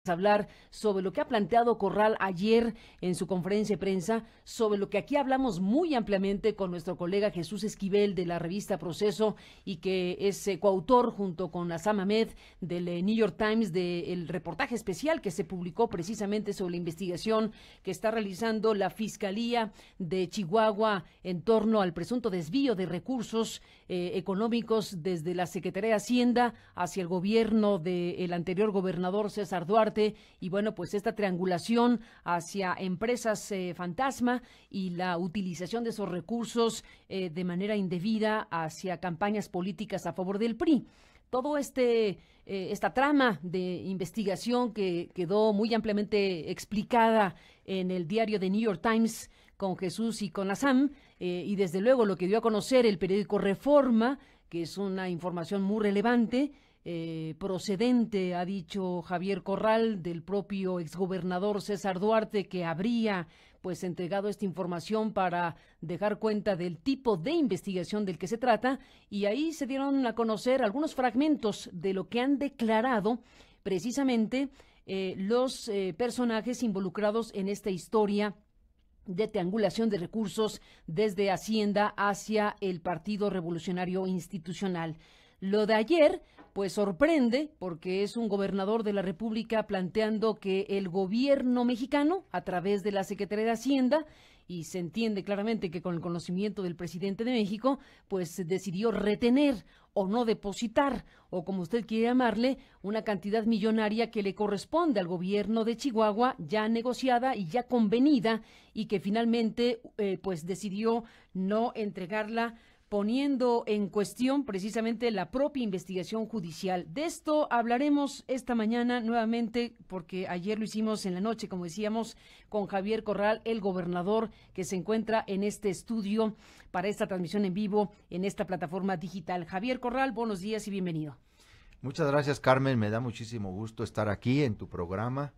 hablar sobre lo que ha planteado Corral ayer en su conferencia de prensa, sobre lo que aquí hablamos muy ampliamente con nuestro colega Jesús Esquivel de la revista Proceso y que es coautor junto con Azam Ahmed del New York Times del reportaje especial que se publicó precisamente sobre la investigación que está realizando la Fiscalía de Chihuahua en torno al presunto desvío de recursos económicos desde la Secretaría de Hacienda hacia el gobierno del anterior gobernador César Duarte. Y bueno, pues esta triangulación hacia empresas fantasma y la utilización de esos recursos de manera indebida hacia campañas políticas a favor del PRI. Todo esta trama de investigación que quedó muy ampliamente explicada en el diario The New York Times con Jesús y con Azam, y desde luego lo que dio a conocer el periódico Reforma, que es una información muy relevante, procedente, ha dicho Javier Corral, del propio exgobernador César Duarte, que habría pues entregado esta información para dejar cuenta del tipo de investigación del que se trata, y ahí se dieron a conocer algunos fragmentos de lo que han declarado precisamente los personajes involucrados en esta historia de triangulación de recursos desde Hacienda hacia el Partido Revolucionario Institucional. Lo de ayer, pues sorprende, porque es un gobernador de la República planteando que el gobierno mexicano, a través de la Secretaría de Hacienda, y se entiende claramente que con el conocimiento del presidente de México, pues decidió retener o no depositar, o como usted quiere llamarle, una cantidad millonaria que le corresponde al gobierno de Chihuahua, ya negociada y ya convenida, y que finalmente pues decidió no entregarla, poniendo en cuestión precisamente la propia investigación judicial. De esto hablaremos esta mañana nuevamente, porque ayer lo hicimos en la noche, como decíamos, con Javier Corral, el gobernador, que se encuentra en este estudio para esta transmisión en vivo en esta plataforma digital. Javier Corral, buenos días y bienvenido. Muchas gracias, Carmen. Me da muchísimo gusto estar aquí en tu programa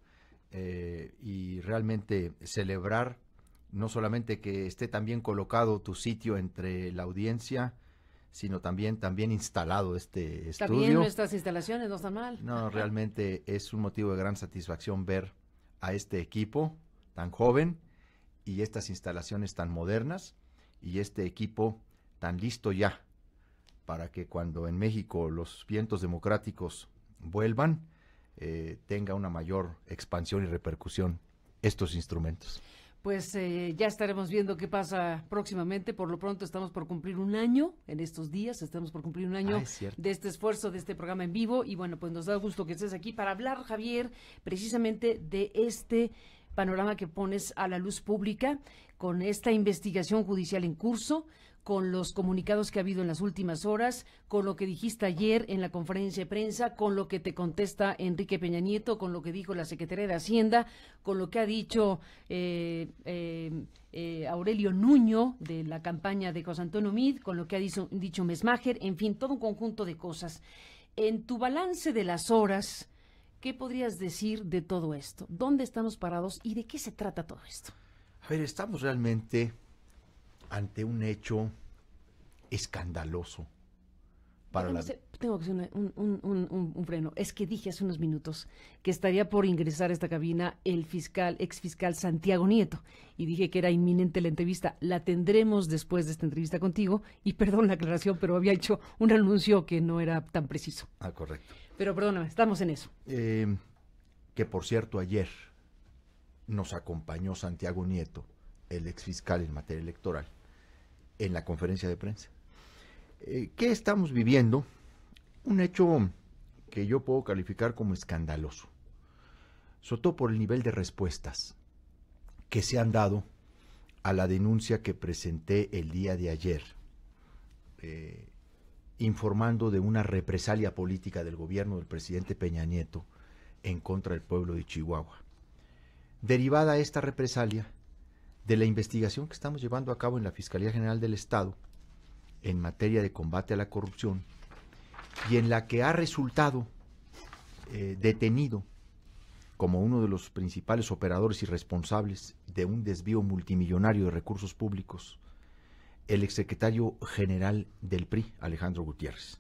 y realmente celebrar no solamente que esté tan bien colocado tu sitio entre la audiencia, sino también instalado este Está estudio. bien, nuestras instalaciones no están mal. No, realmente es un motivo de gran satisfacción ver a este equipo tan joven y estas instalaciones tan modernas y este equipo tan listo ya para que cuando en México los vientos democráticos vuelvan, tenga una mayor expansión y repercusión estos instrumentos. Pues ya estaremos viendo qué pasa próximamente. Por lo pronto estamos por cumplir un año, en estos días estamos por cumplir un año de este esfuerzo, de este programa en vivo, y bueno, pues nos da gusto que estés aquí para hablar, Javier, precisamente de este panorama que pones a la luz pública con esta investigación judicial en curso, con los comunicados que ha habido en las últimas horas, con lo que dijiste ayer en la conferencia de prensa, con lo que te contesta Enrique Peña Nieto, con lo que dijo la Secretaría de Hacienda, con lo que ha dicho Aurelio Nuño de la campaña de José Antonio Meade, con lo que ha dicho Mesmacher, en fin, todo un conjunto de cosas. En tu balance de las horas, ¿qué podrías decir de todo esto? ¿Dónde estamos parados y de qué se trata todo esto? A ver, estamos realmente ante un hecho escandaloso para Tengo que hacer un freno. Es que dije hace unos minutos que estaría por ingresar a esta cabina el exfiscal Santiago Nieto, y dije que era inminente la entrevista. La tendremos después de esta entrevista contigo, y perdón la aclaración, pero había hecho un anuncio que no era tan preciso. Ah, correcto. Pero perdóname, estamos en eso. Que por cierto, ayer nos acompañó Santiago Nieto, el exfiscal en materia electoral, en la conferencia de prensa. ¿Qué estamos viviendo? Un hecho que yo puedo calificar como escandaloso, sobre todo por el nivel de respuestas que se han dado a la denuncia que presenté el día de ayer, informando de una represalia política del gobierno del presidente Peña Nieto en contra del pueblo de Chihuahua. Derivada esta represalia de la investigación que estamos llevando a cabo en la Fiscalía General del Estado en materia de combate a la corrupción, y en la que ha resultado detenido como uno de los principales operadores y responsables de un desvío multimillonario de recursos públicos, el exsecretario general del PRI, Alejandro Gutiérrez.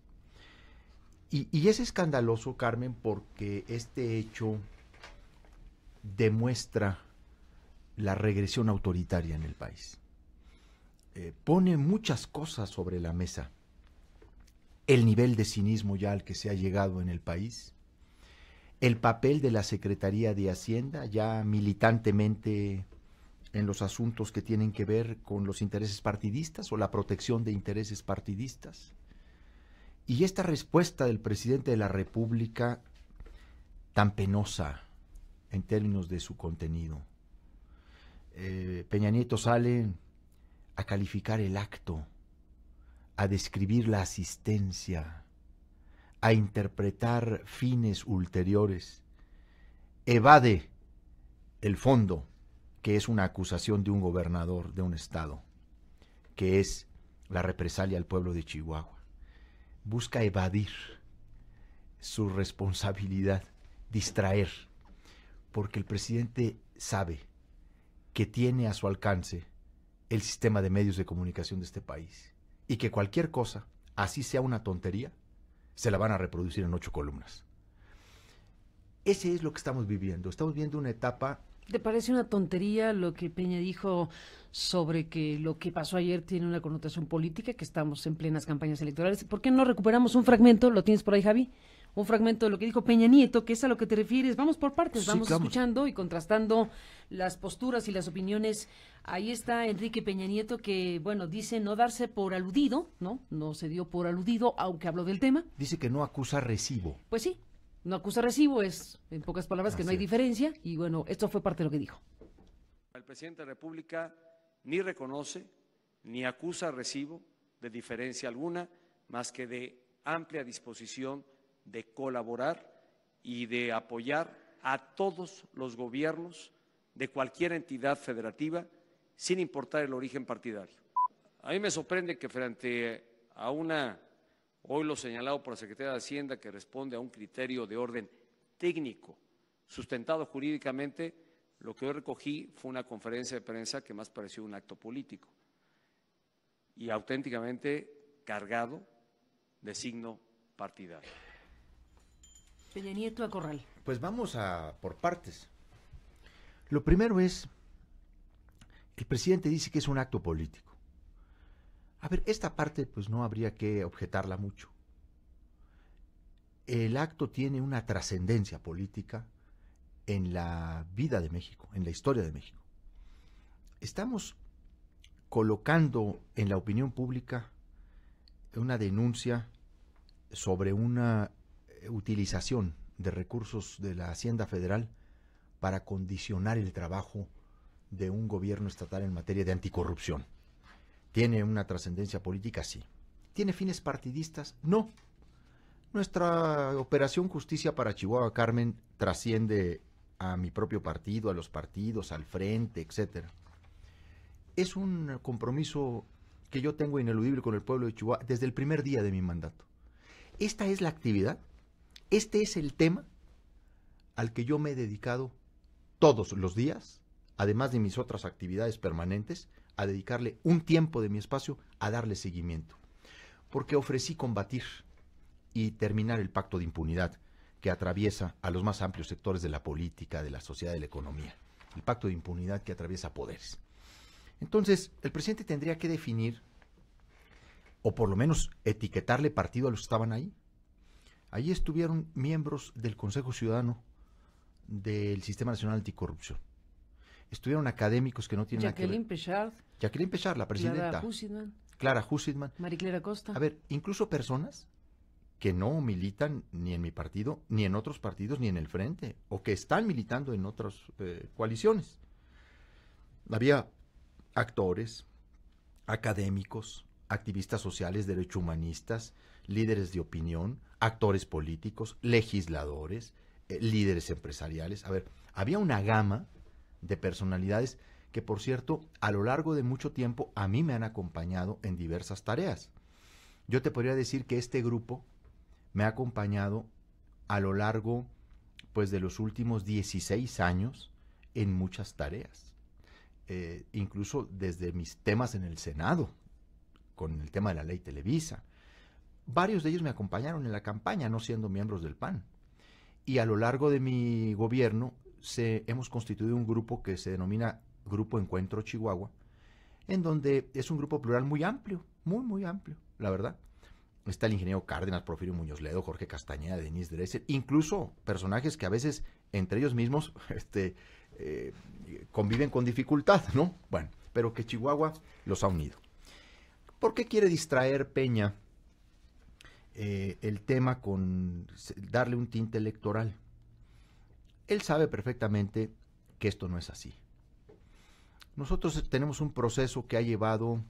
Y es escandaloso, Carmen, porque este hecho demuestra la regresión autoritaria en el país. Pone muchas cosas sobre la mesa. El nivel de cinismo ya al que se ha llegado en el país, el papel de la Secretaría de Hacienda ya militantemente en los asuntos que tienen que ver con los intereses partidistas o la protección de intereses partidistas. Y esta respuesta del presidente de la República tan penosa en términos de su contenido. Peña Nieto sale a calificar el acto, a describir la asistencia, a interpretar fines ulteriores. Evade el fondo, que es una acusación de un gobernador de un estado, que es la represalia al pueblo de Chihuahua. Busca evadir su responsabilidad, distraer, porque el presidente sabe que tiene a su alcance el sistema de medios de comunicación de este país y que cualquier cosa, así sea una tontería, se la van a reproducir en 8 columnas. Ese es lo que estamos viviendo. Estamos viendo una etapa... ¿Te parece una tontería lo que Peña dijo sobre que lo que pasó ayer tiene una connotación política, que estamos en plenas campañas electorales? ¿Por qué no recuperamos un fragmento? ¿Lo tienes por ahí, Javi? Un fragmento de lo que dijo Peña Nieto, que es a lo que te refieres. Vamos por partes, vamos escuchando y contrastando las posturas y las opiniones. Ahí está Enrique Peña Nieto, que, bueno, dice no darse por aludido, ¿no? No se dio por aludido, aunque habló del tema. Dice que no acusa recibo. Pues sí, no acusa recibo, es, en pocas palabras, que no hay diferencia. Y bueno, esto fue parte de lo que dijo. El presidente de la República ni reconoce ni acusa recibo de diferencia alguna, más que de amplia disposición de colaborar y de apoyar a todos los gobiernos de cualquier entidad federativa, sin importar el origen partidario. A mí me sorprende que frente a hoy lo señalado por la Secretaría de Hacienda, que responde a un criterio de orden técnico, sustentado jurídicamente, lo que hoy recogí fue una conferencia de prensa que más pareció un acto político y auténticamente cargado de signo partidario. Peña Nieto a Corral. Pues vamos por partes. Lo primero es, el presidente dice que es un acto político. A ver, esta parte pues no habría que objetarla mucho. El acto tiene una trascendencia política en la vida de México, en la historia de México. Estamos colocando en la opinión pública una denuncia sobre una utilización de recursos de la Hacienda Federal para condicionar el trabajo de un gobierno estatal en materia de anticorrupción. ¿Tiene una trascendencia política? Sí. ¿Tiene fines partidistas? No. Nuestra operación Justicia para Chihuahua, Carmen, trasciende a mi propio partido, a los partidos, al frente, etcétera. Es un compromiso que yo tengo ineludible con el pueblo de Chihuahua desde el primer día de mi mandato. Esta es la actividad, este es el tema al que yo me he dedicado todos los días, además de mis otras actividades permanentes, a dedicarle un tiempo de mi espacio a darle seguimiento. Porque ofrecí combatir y terminar el pacto de impunidad que atraviesa a los más amplios sectores de la política, de la sociedad, de la economía. El pacto de impunidad que atraviesa poderes. Entonces, el presidente tendría que definir, o por lo menos etiquetarle partido a los que estaban ahí. Allí estuvieron miembros del Consejo Ciudadano del Sistema Nacional Anticorrupción. Estuvieron académicos que no tienen nada que ver. Jacqueline Pechard, la presidenta. Clara Hussidman. Mariclera Costa. A ver, incluso personas que no militan ni en mi partido, ni en otros partidos, ni en el Frente, o que están militando en otras coaliciones. Había actores, académicos, activistas sociales, derechohumanistas, líderes de opinión, actores políticos, legisladores, líderes empresariales. A ver, había una gama de personalidades que, por cierto, a lo largo de mucho tiempo a mí me han acompañado en diversas tareas. Yo te podría decir que este grupo me ha acompañado a lo largo, pues, de los últimos 16 años en muchas tareas. Incluso desde mis temas en el Senado, con el tema de la ley Televisa. Varios de ellos me acompañaron en la campaña, no siendo miembros del PAN. Y a lo largo de mi gobierno hemos constituido un grupo que se denomina Grupo Encuentro Chihuahua, en donde es un grupo plural muy amplio, muy amplio, la verdad. Está el ingeniero Cárdenas, Porfirio Muñoz Ledo, Jorge Castañeda, Denise Dresser, incluso personajes que a veces entre ellos mismos conviven con dificultad, ¿no? Bueno, pero que Chihuahua los ha unido. ¿Por qué quiere distraer Peña el tema con darle un tinte electoral? Él sabe perfectamente que esto no es así. Nosotros tenemos un proceso que ha llevado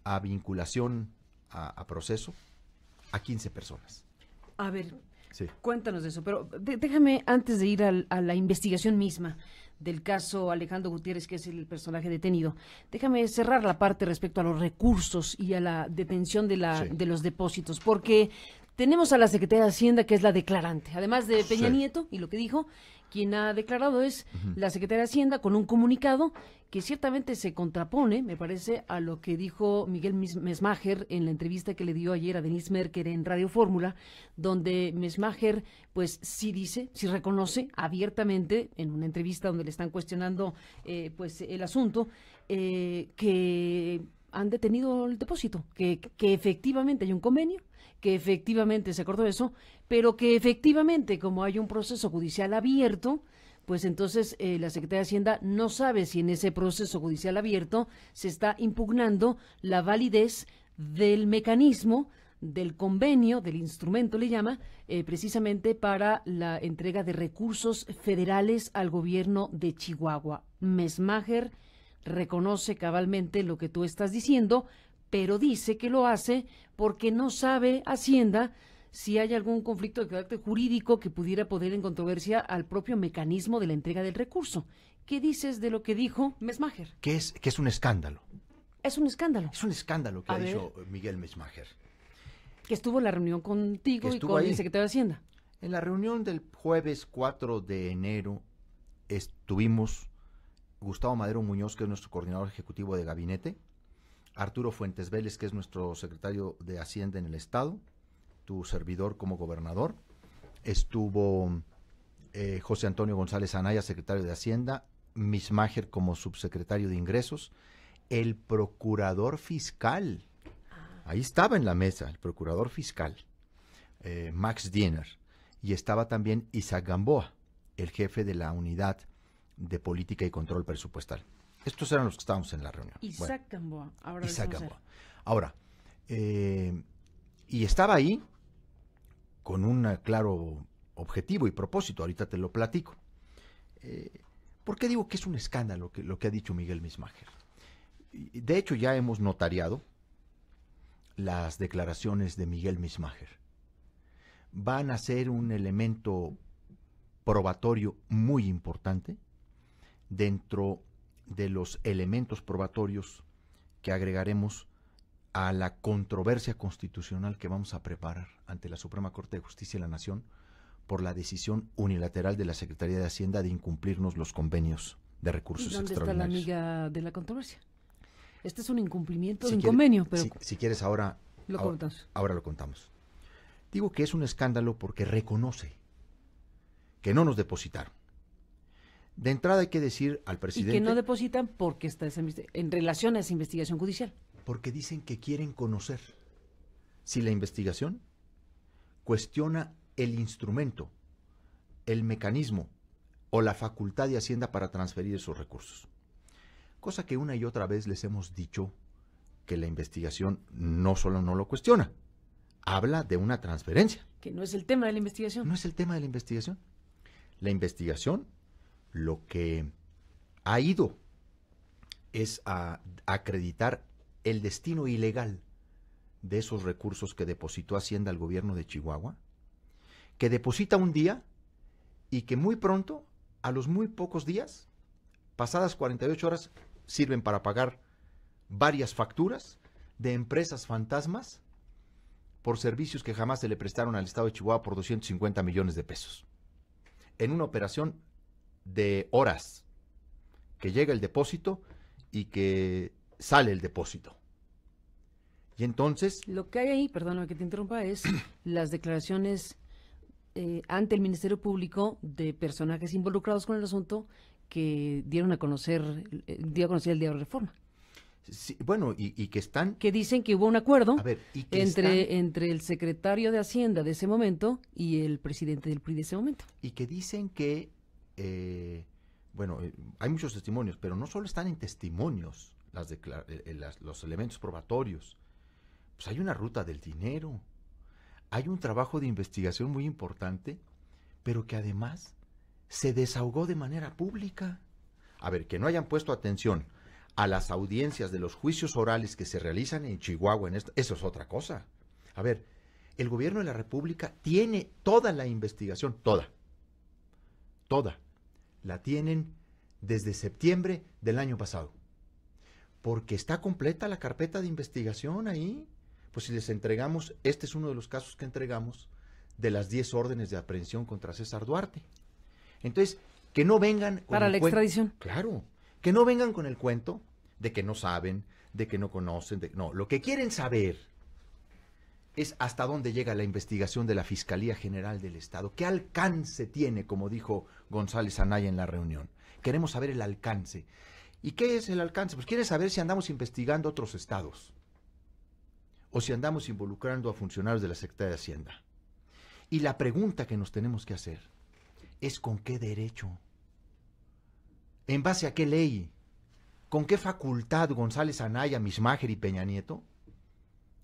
a vinculación a proceso a 15 personas. A ver, sí. Cuéntanos de eso, pero déjame, antes de ir a la investigación misma del caso Alejandro Gutiérrez, que es el personaje detenido, déjame cerrar la parte respecto a los recursos y a la detención de los depósitos, porque tenemos a la Secretaría de Hacienda, que es la declarante, además de Peña Nieto, y lo que dijo, quien ha declarado es la Secretaría de Hacienda con un comunicado que ciertamente se contrapone, me parece, a lo que dijo Miguel Mesmacher en la entrevista que le dio ayer a Denise Merker en Radio Fórmula, donde Mesmacher pues sí dice, sí reconoce abiertamente en una entrevista donde le están cuestionando pues el asunto, que han detenido el depósito, que efectivamente hay un convenio, que efectivamente se acordó eso, pero que efectivamente, como hay un proceso judicial abierto, pues entonces la Secretaría de Hacienda no sabe si en ese proceso judicial abierto se está impugnando la validez del mecanismo, del convenio, del instrumento le llama, precisamente para la entrega de recursos federales al gobierno de Chihuahua. Mesmacher reconoce cabalmente lo que tú estás diciendo, pero dice que lo hace porque no sabe Hacienda si hay algún conflicto de carácter jurídico que pudiera poner en controversia al propio mecanismo de la entrega del recurso. ¿Qué dices de lo que dijo Mesmacher? Que es un escándalo. Es un escándalo. Es un escándalo que ha dicho Miguel Mesmacher. Que estuvo en la reunión contigo y con el secretario de Hacienda. En la reunión del jueves 4 de enero estuvimos Gustavo Madero Muñoz, que es nuestro coordinador ejecutivo de gabinete, Arturo Fuentes Vélez, que es nuestro secretario de Hacienda en el Estado, tu servidor como gobernador, estuvo José Antonio González Anaya, secretario de Hacienda, Mesmacher como subsecretario de Ingresos, el procurador fiscal, ahí estaba en la mesa el procurador fiscal, Max Diener, y estaba también Isaac Gamboa, el jefe de la unidad de política y control presupuestal. Estos eran los que estábamos en la reunión. Isaac Gamboa. Ahora, y estaba ahí con un claro objetivo y propósito, ahorita te lo platico. ¿Por qué digo que es un escándalo lo que ha dicho Miguel Mesmacher? De hecho, ya hemos notariado las declaraciones de Miguel Mesmacher. Van a ser un elemento probatorio muy importante dentro de los elementos probatorios que agregaremos a la controversia constitucional que vamos a preparar ante la Suprema Corte de Justicia de la Nación por la decisión unilateral de la Secretaría de Hacienda de incumplirnos los convenios de recursos extraordinarios. ¿Dónde está la amiga de la controversia? Este es un incumplimiento de un convenio, pero... Si quieres ahora lo contamos. Digo que es un escándalo porque reconoce que no nos depositaron. De entrada hay que decir al presidente... Y que no depositan porque está en relación a esa investigación judicial. Porque dicen que quieren conocer si la investigación cuestiona el instrumento, el mecanismo o la facultad de Hacienda para transferir esos recursos. Cosa que una y otra vez les hemos dicho que la investigación no solo no lo cuestiona, habla de una transferencia. Que no es el tema de la investigación. No es el tema de la investigación. La investigación lo que ha ido es a acreditar el destino ilegal de esos recursos que depositó Hacienda al gobierno de Chihuahua, que deposita un día y que muy pronto, a los muy pocos días, pasadas 48 horas, sirven para pagar varias facturas de empresas fantasmas por servicios que jamás se le prestaron al Estado de Chihuahua por 250 millones de pesos. En una operación de horas, que llega el depósito y que sale el depósito. Y entonces... Lo que hay ahí, perdóname que te interrumpa, es las declaraciones ante el Ministerio Público de personajes involucrados con el asunto que dio a conocer el Diario Reforma. Sí, bueno, y que están... Que dicen que hubo un acuerdo A ver, y que entre el secretario de Hacienda de ese momento y el presidente del PRI de ese momento. Y que dicen que, hay muchos testimonios, pero no solo están en testimonios los elementos probatorios. Pues hay una ruta del dinero, hay un trabajo de investigación muy importante, pero que además se desahogó de manera pública. A ver, que no hayan puesto atención a las audiencias de los juicios orales que se realizan en Chihuahua, eso es otra cosa. A ver, el gobierno de la República tiene toda la investigación, toda, la tienen desde septiembre del año pasado, porque está completa la carpeta de investigación ahí. Pues si les entregamos, este es uno de los casos que entregamos, de las 10 órdenes de aprehensión contra César Duarte. Entonces, que no vengan... Para la extradición. Claro, que no vengan con el cuento de que no saben, de que no conocen, no, lo que quieren saber es hasta dónde llega la investigación de la Fiscalía General del Estado, qué alcance tiene, como dijo González Anaya en la reunión. Queremos saber el alcance. ¿Y qué es el alcance? Pues quieren saber si andamos investigando otros estados o si andamos involucrando a funcionarios de la Secretaría de Hacienda. Y la pregunta que nos tenemos que hacer es ¿con qué derecho? ¿En base a qué ley? ¿Con qué facultad González Anaya, Mismajer y Peña Nieto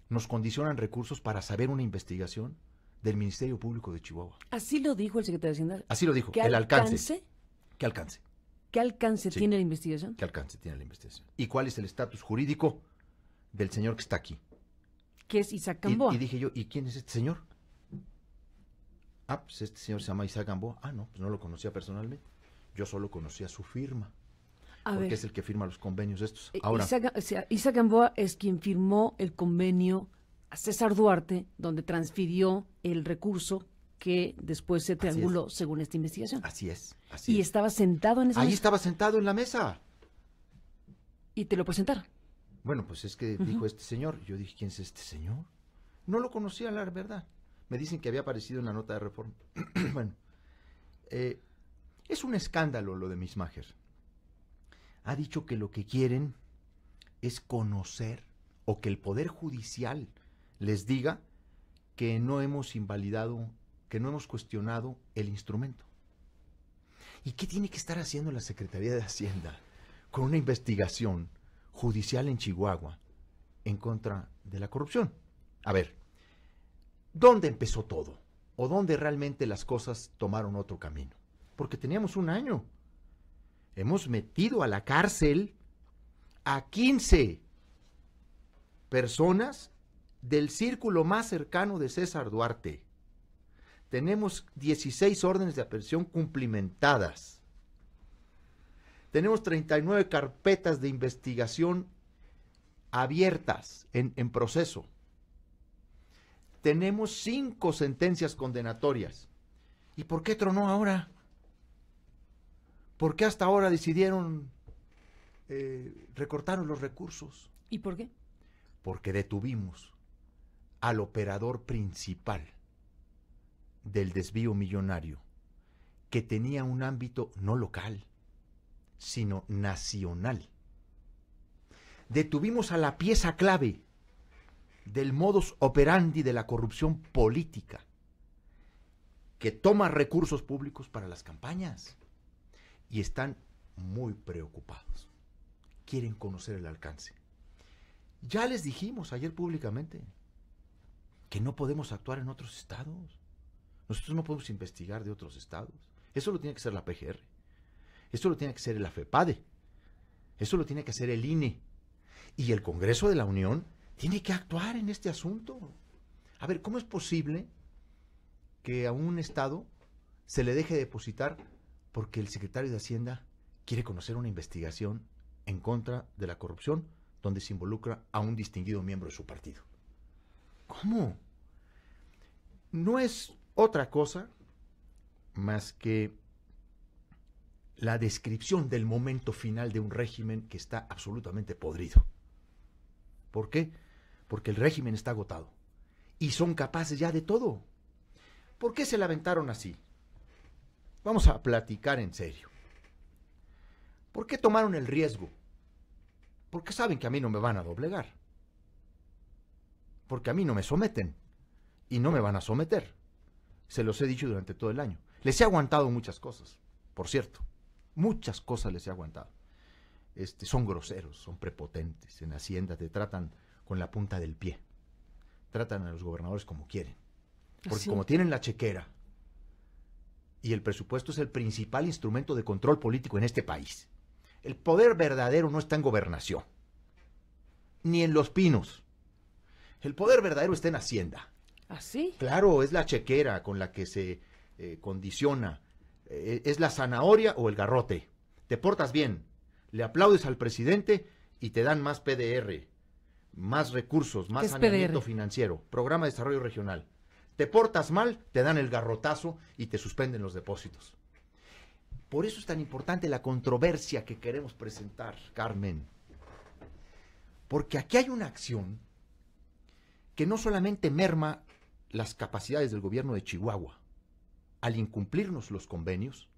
nos condicionan recursos para saber una investigación del Ministerio Público de Chihuahua? Así lo dijo el secretario de Hacienda. Así lo dijo, el alcance. ¿Qué alcance? ¿Qué alcance Sí. tiene la investigación? ¿Qué alcance tiene la investigación? ¿Y cuál es el estatus jurídico del señor que está aquí? Que es Isaac Gamboa. Y dije yo, ¿y quién es este señor? Ah, pues este señor se llama Isaac Gamboa. Ah, no, pues no lo conocía personalmente. Yo solo conocía su firma. Porque es el que firma los convenios estos. Ahora, Isaac Gamboa es quien firmó el convenio a César Duarte, donde transfirió el recurso que después se trianguló según esta investigación. Así es. Y estaba sentado en esa mesa. Ahí estaba sentado en la mesa. Y te lo presentaron. Bueno, pues es que dijo este señor. Yo dije, ¿quién es este señor? No lo conocía, la verdad. Me dicen que había aparecido en la nota de Reforma. Bueno, es un escándalo lo de Mismajer. Ha dicho que lo que quieren es conocer o que el Poder Judicial les diga que no hemos invalidado, que no hemos cuestionado el instrumento. ¿Y qué tiene que estar haciendo la Secretaría de Hacienda con una investigación judicial en Chihuahua en contra de la corrupción? A ver, ¿dónde empezó todo? ¿O dónde realmente las cosas tomaron otro camino? Porque teníamos un año. Hemos metido a la cárcel a 15 personas del círculo más cercano de César Duarte. Tenemos 16 órdenes de aprehensión cumplimentadas. Tenemos 39 carpetas de investigación abiertas en proceso. Tenemos 5 sentencias condenatorias. ¿Y por qué tronó ahora? ¿Por qué hasta ahora decidieron recortar los recursos? ¿Y por qué? Porque detuvimos al operador principal del desvío millonario, que tenía un ámbito no local, sino nacional. Detuvimos a la pieza clave del modus operandi de la corrupción política, que toma recursos públicos para las campañas. Y están muy preocupados. Quieren conocer el alcance. Ya les dijimos ayer públicamente que no podemos actuar en otros estados. Nosotros no podemos investigar de otros estados. Eso lo tiene que hacer la PGR. Eso lo tiene que hacer la FEPADE. Eso lo tiene que hacer el INE. Y el Congreso de la Unión tiene que actuar en este asunto. A ver, ¿cómo es posible que a un estado se le deje depositar porque el secretario de Hacienda quiere conocer una investigación en contra de la corrupción donde se involucra a un distinguido miembro de su partido? ¿Cómo? No es otra cosa más que la descripción del momento final de un régimen que está absolutamente podrido. ¿Por qué? Porque el régimen está agotado y son capaces ya de todo. ¿Por qué se la aventaron así? Vamos a platicar en serio. ¿Por qué tomaron el riesgo? Porque saben que a mí no me van a doblegar. Porque a mí no me someten. Y no me van a someter. Se los he dicho durante todo el año. Les he aguantado muchas cosas, por cierto. Muchas cosas les he aguantado. Son groseros, son prepotentes. En Hacienda te tratan con la punta del pie. Tratan a los gobernadores como quieren. Porque como tienen la chequera, y el presupuesto es el principal instrumento de control político en este país. El poder verdadero no está en gobernación, ni en Los Pinos. El poder verdadero está en Hacienda. ¿Así? Claro, es la chequera con la que se condiciona. Es la zanahoria o el garrote. Te portas bien, le aplaudes al presidente y te dan más PDR, más recursos, más saneamiento financiero, programa de desarrollo regional. Te portas mal, te dan el garrotazo y te suspenden los depósitos. Por eso es tan importante la controversia que queremos presentar, Carmen. Porque aquí hay una acción que no solamente merma las capacidades del gobierno de Chihuahua al incumplirnos los convenios,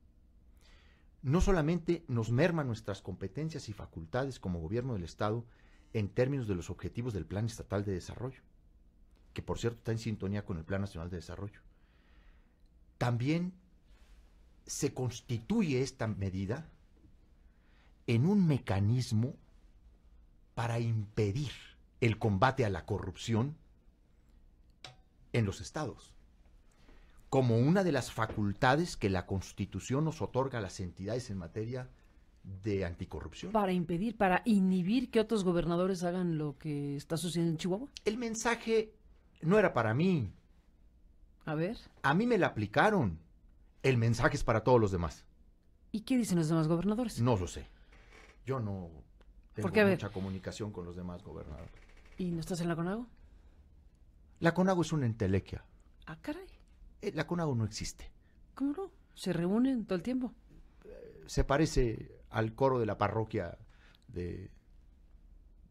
no solamente nos merma nuestras competencias y facultades como gobierno del Estado en términos de los objetivos del Plan Estatal de Desarrollo, que por cierto está en sintonía con el Plan Nacional de Desarrollo. También se constituye esta medida en un mecanismo para impedir el combate a la corrupción en los estados, como una de las facultades que la Constitución nos otorga a las entidades en materia de anticorrupción. Para impedir, para inhibir que otros gobernadores hagan lo que está sucediendo en Chihuahua. El mensaje no era para mí. A ver. A mí me la aplicaron. El mensaje es para todos los demás. ¿Y qué dicen los demás gobernadores? No lo sé. Yo no tengo mucha comunicación con los demás gobernadores. ¿Y no estás en la CONAGO? La CONAGO es una entelequia. Ah, caray. La CONAGO no existe. ¿Cómo no? ¿Se reúnen todo el tiempo? Se parece al coro de la parroquia de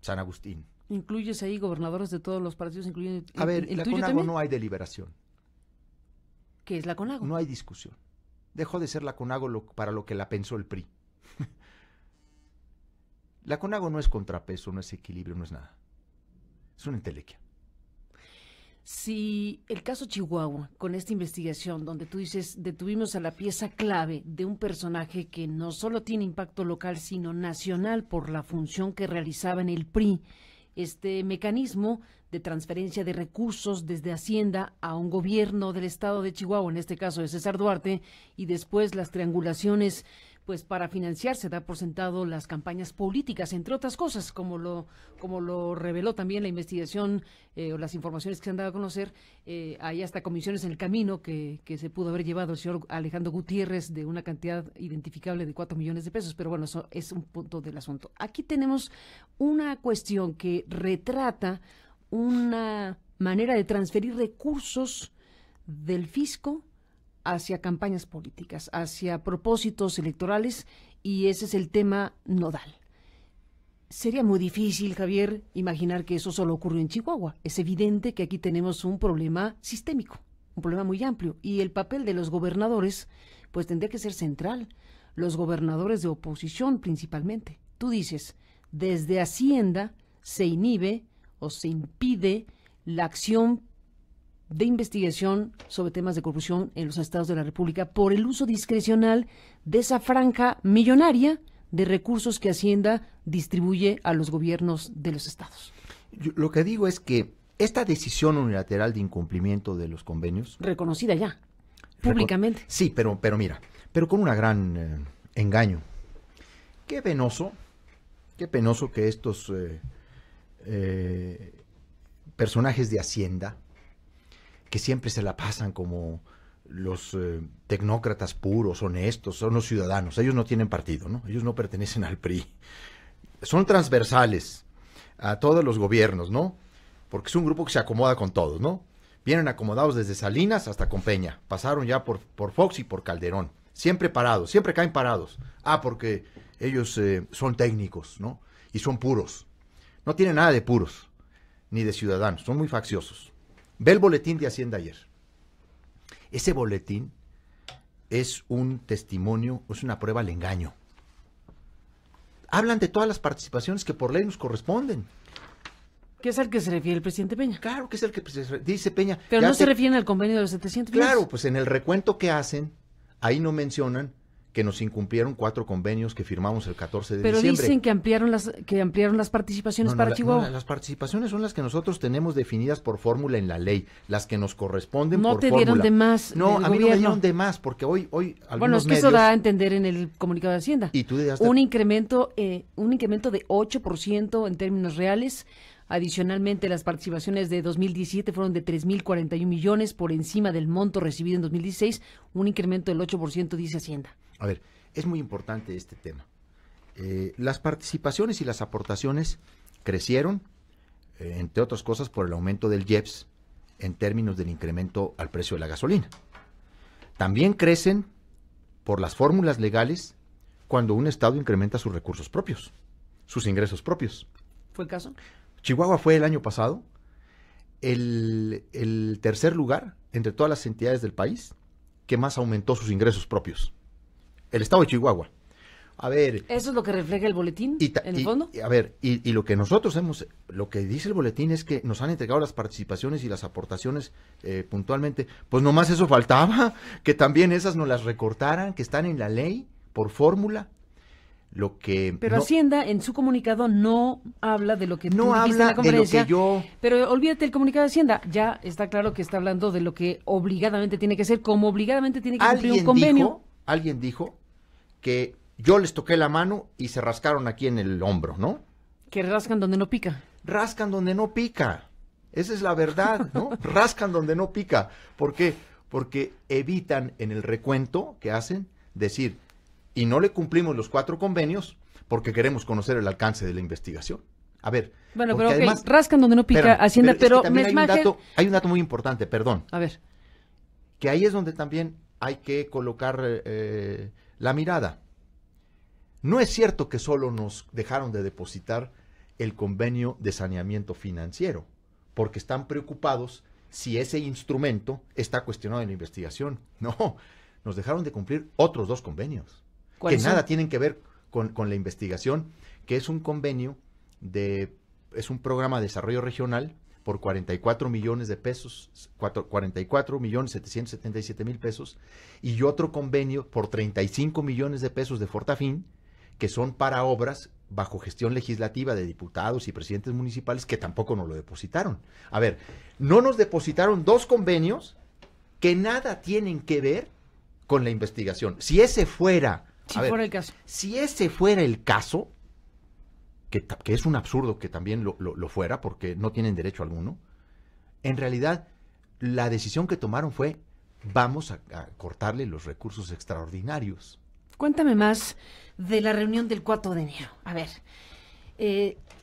San Agustín. ¿Incluyes ahí gobernadores de todos los partidos? A ver, en la CONAGO también no hay deliberación. ¿Qué es la CONAGO? No hay discusión. Dejó de ser la CONAGO para lo que la pensó el PRI. La CONAGO no es contrapeso, no es equilibrio, no es nada. Es una entelequia. Si el caso Chihuahua, con esta investigación donde tú dices, detuvimos a la pieza clave de un personaje que no solo tiene impacto local, sino nacional por la función que realizaba en el PRI, este mecanismo de transferencia de recursos desde Hacienda a un gobierno del estado de Chihuahua, en este caso de César Duarte, y después las triangulaciones pues para financiarse, da por sentado las campañas políticas, entre otras cosas, como lo reveló también la investigación o las informaciones que se han dado a conocer. Hay hasta comisiones en el camino que se pudo haber llevado el señor Alejandro Gutiérrez de una cantidad identificable de 4 millones de pesos, pero bueno, eso es un punto del asunto. Aquí tenemos una cuestión que retrata una manera de transferir recursos del fisco hacia campañas políticas, hacia propósitos electorales, y ese es el tema nodal. Sería muy difícil, Javier, imaginar que eso solo ocurrió en Chihuahua. Es evidente que aquí tenemos un problema sistémico, un problema muy amplio, y el papel de los gobernadores pues tendría que ser central, los gobernadores de oposición principalmente. Tú dices, desde Hacienda se inhibe o se impide la acción de investigación sobre temas de corrupción en los estados de la República por el uso discrecional de esa franja millonaria de recursos que Hacienda distribuye a los gobiernos de los estados. Yo lo que digo es que esta decisión unilateral de incumplimiento de los convenios... Reconocida ya, públicamente. Sí, pero mira, pero con un gran engaño. Qué penoso que estos personajes de Hacienda, que siempre se la pasan como los tecnócratas puros, honestos, son los ciudadanos. Ellos no tienen partido, ¿no? Ellos no pertenecen al PRI. Son transversales a todos los gobiernos, ¿no? Porque es un grupo que se acomoda con todos, ¿no? Vienen acomodados desde Salinas hasta con Peña. Pasaron ya por Fox y por Calderón. Siempre parados, siempre caen parados. Porque ellos son técnicos, ¿no? Y son puros. No tienen nada de puros, ni de ciudadanos. Son muy facciosos. Ve el boletín de Hacienda ayer. Ese boletín es un testimonio, es una prueba al engaño. Hablan de todas las participaciones que por ley nos corresponden. ¿Qué es al que se refiere el presidente Peña? Claro que es el que dice Peña. Pero no se refieren al convenio de los 700 millones. Claro, pues en el recuento que hacen, ahí no mencionan que nos incumplieron 4 convenios que firmamos el 14 de diciembre. Pero dicen que ampliaron las participaciones para Chihuahua. Las participaciones son las que nosotros tenemos definidas por fórmula en la ley, las que nos corresponden por fórmula. No te dieron de más. No, a mí no me dieron de más, porque hoy algunos bueno, es que medios, eso da a entender en el comunicado de Hacienda. Y tú un incremento de 8% en términos reales. Adicionalmente, las participaciones de 2017 fueron de 3.041 millones por encima del monto recibido en 2016, un incremento del 8%, dice Hacienda. A ver, es muy importante este tema. Las participaciones y las aportaciones crecieron, entre otras cosas, por el aumento del IEPS en términos del incremento al precio de la gasolina. También crecen por las fórmulas legales cuando un estado incrementa sus recursos propios, sus ingresos propios. ¿Fue el caso? Chihuahua fue el año pasado el tercer lugar entre todas las entidades del país que más aumentó sus ingresos propios. El estado de Chihuahua. A ver. ¿Eso es lo que refleja el boletín en el fondo? Y lo que nosotros lo que dice el boletín es que nos han entregado las participaciones y las aportaciones puntualmente. Pues nomás eso faltaba, que también esas nos las recortaran, que están en la ley por fórmula. Pero Hacienda en su comunicado no habla de lo que no tú dijiste en la conferencia. De lo que Pero olvídate el comunicado de Hacienda. Ya está claro que está hablando de lo que obligadamente tiene que ser, como obligadamente tiene que cumplir un convenio. Alguien dijo que yo les toqué la mano y se rascaron aquí en el hombro, ¿no? Que rascan donde no pica. Rascan donde no pica. Esa es la verdad, ¿no? Rascan donde no pica. ¿Por qué? Porque evitan en el recuento que hacen decir, y no le cumplimos los 4 convenios porque queremos conocer el alcance de la investigación. A ver. Bueno, pero además, rascan donde no pica Hacienda, pero hay un dato muy importante, perdón. A ver. Que ahí es donde también hay que colocar la mirada. No es cierto que solo nos dejaron de depositar el convenio de saneamiento financiero, porque están preocupados si ese instrumento está cuestionado en la investigación. No, nos dejaron de cumplir otros 2 convenios que nada tienen que ver con la investigación, que es un convenio es un programa de desarrollo regional por 44 millones de pesos, 44 millones 777 mil pesos, y otro convenio por 35 millones de pesos de Fortafín, que son para obras bajo gestión legislativa de diputados y presidentes municipales, que tampoco nos lo depositaron. A ver, no nos depositaron 2 convenios que nada tienen que ver con la investigación. Si ese fuera... fuera el caso. Si ese fuera el caso, que es un absurdo que también lo fuera, porque no tienen derecho alguno, en realidad la decisión que tomaron fue, vamos a cortarle los recursos extraordinarios. Cuéntame más de la reunión del 4 de enero. A ver,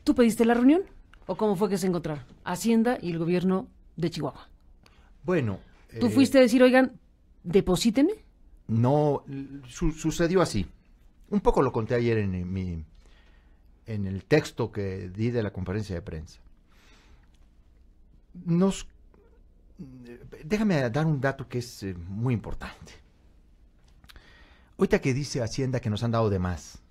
¿tú pediste la reunión o cómo fue que se encontraron Hacienda y el gobierno de Chihuahua? Bueno... ¿Tú fuiste a decir, oigan, deposítenme? No, sucedió así. Un poco lo conté ayer en el texto que di de la conferencia de prensa. Déjame dar un dato que es muy importante. Ahorita que dice Hacienda que nos han dado de más,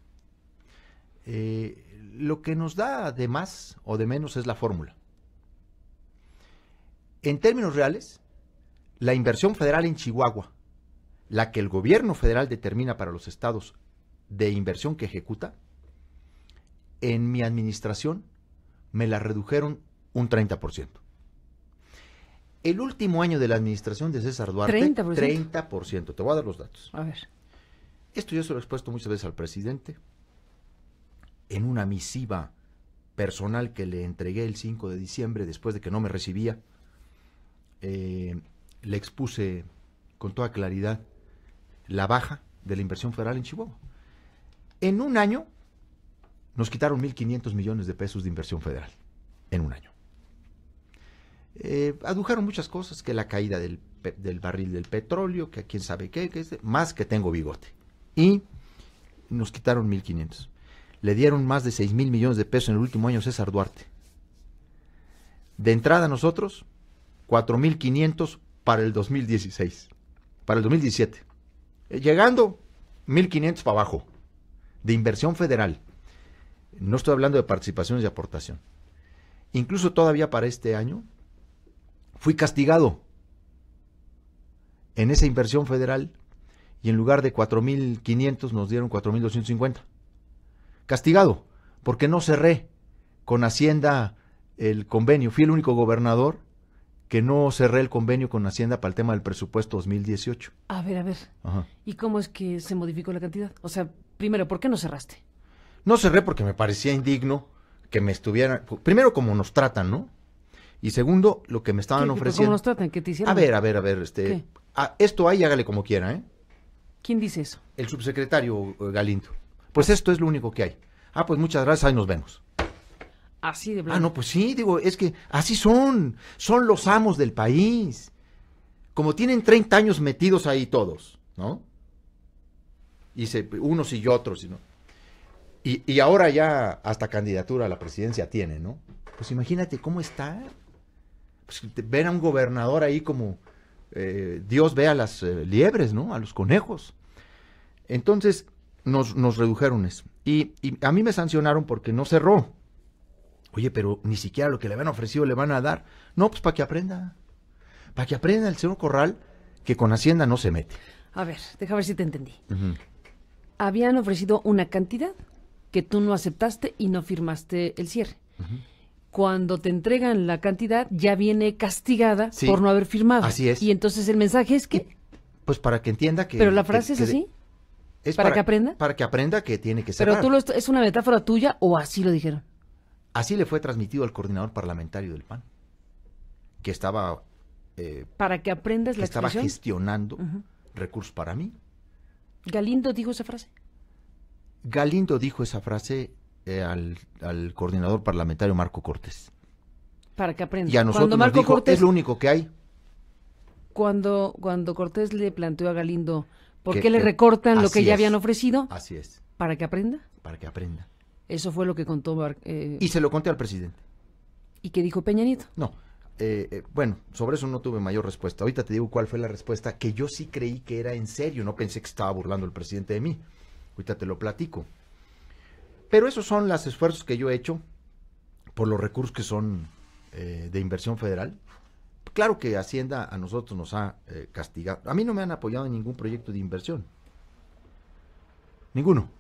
lo que nos da de más o de menos es la fórmula. En términos reales, la inversión federal en Chihuahua, la que el gobierno federal determina para los estados de inversión que ejecuta, en mi administración me la redujeron un 30%. El último año de la administración de César Duarte, 30%. Te voy a dar los datos. A ver. Esto yo se lo he expuesto muchas veces al presidente en una misiva personal que le entregué el 5 de diciembre después de que no me recibía. Le expuse con toda claridad la baja de la inversión federal en Chihuahua. En un año nos quitaron 1.500 millones de pesos de inversión federal. En un año. Adujeron muchas cosas, que la caída del barril del petróleo, que quién sabe qué, más que tengo bigote. Y nos quitaron 1.500. Le dieron más de 6,000 millones de pesos en el último año César Duarte. De entrada nosotros, 4,500 para el 2016. para el 2017. Llegando 1,500 para abajo, de inversión federal. No estoy hablando de participaciones y aportación. Incluso todavía para este año, fui castigado en esa inversión federal y en lugar de 4,500 nos dieron 4,250. Castigado, porque no cerré con Hacienda el convenio. Fui el único gobernador que no cerré el convenio con Hacienda para el tema del presupuesto 2018. A ver. Ajá. ¿Y cómo es que se modificó la cantidad? O sea, primero, ¿por qué no cerraste? No cerré porque me parecía indigno que me estuvieran... Primero, como nos tratan, ¿no? Y segundo, lo que me estaban ofreciendo... ¿Cómo nos tratan? ¿Qué te hicieron? A ver, ¿Qué? Esto ahí hágale como quiera, ¿eh? ¿Quién dice eso? El subsecretario Galindo. Pues esto es lo único que hay. Pues muchas gracias, ahí nos vemos. Así de blanco. No, pues sí, digo, es que así son los amos del país. Como tienen 30 años metidos ahí todos, ¿no? Unos y otros, ¿no? Y ahora ya hasta candidatura a la presidencia tiene, ¿no? Pues imagínate cómo está. Pues ver a un gobernador ahí como Dios ve a las liebres, ¿no? A los conejos. Entonces nos redujeron eso. Y a mí me sancionaron porque no cerró. Oye, pero ni siquiera lo que le habían ofrecido le van a dar. No, pues para que aprenda. Para que aprenda el señor Corral que con Hacienda no se mete. A ver, deja ver si te entendí. Uh-huh. Habían ofrecido una cantidad que tú no aceptaste y no firmaste el cierre. Uh-huh. Cuando te entregan la cantidad, ya viene castigada Sí, por no haber firmado. así es. Y entonces el mensaje es que... Pues para que entienda que... ¿Pero la frase es así? Es ¿Para que aprenda? Para que aprenda que tiene que cerrar. ¿Pero es una metáfora tuya o así lo dijeron? Así le fue transmitido al coordinador parlamentario del PAN, que estaba... Para que aprendas que la estaba expresión. gestionando Uh-huh. recursos para mí. ¿Galindo dijo esa frase? Galindo dijo esa frase al coordinador parlamentario Marco Cortés. Para que aprenda. Y a nosotros nos Marco dijo, Cortés, es lo único que hay. Cuando Cortés le planteó a Galindo, ¿por Que- qué le que- recortan lo así que ya es. habían ofrecido? Así es, Para que aprenda. para que aprenda. Eso fue lo que contó Y se lo conté al presidente. y que dijo Peña Nieto. No, bueno, sobre eso no tuve mayor respuesta. Ahorita te digo cuál fue la respuesta, que yo sí creí que era en serio, no pensé que estaba burlando el presidente de mí. Ahorita te lo platico. Pero esos son los esfuerzos que yo he hecho por los recursos que son de inversión federal. Claro que Hacienda a nosotros nos ha castigado. A mí no me han apoyado en ningún proyecto de inversión. Ninguno.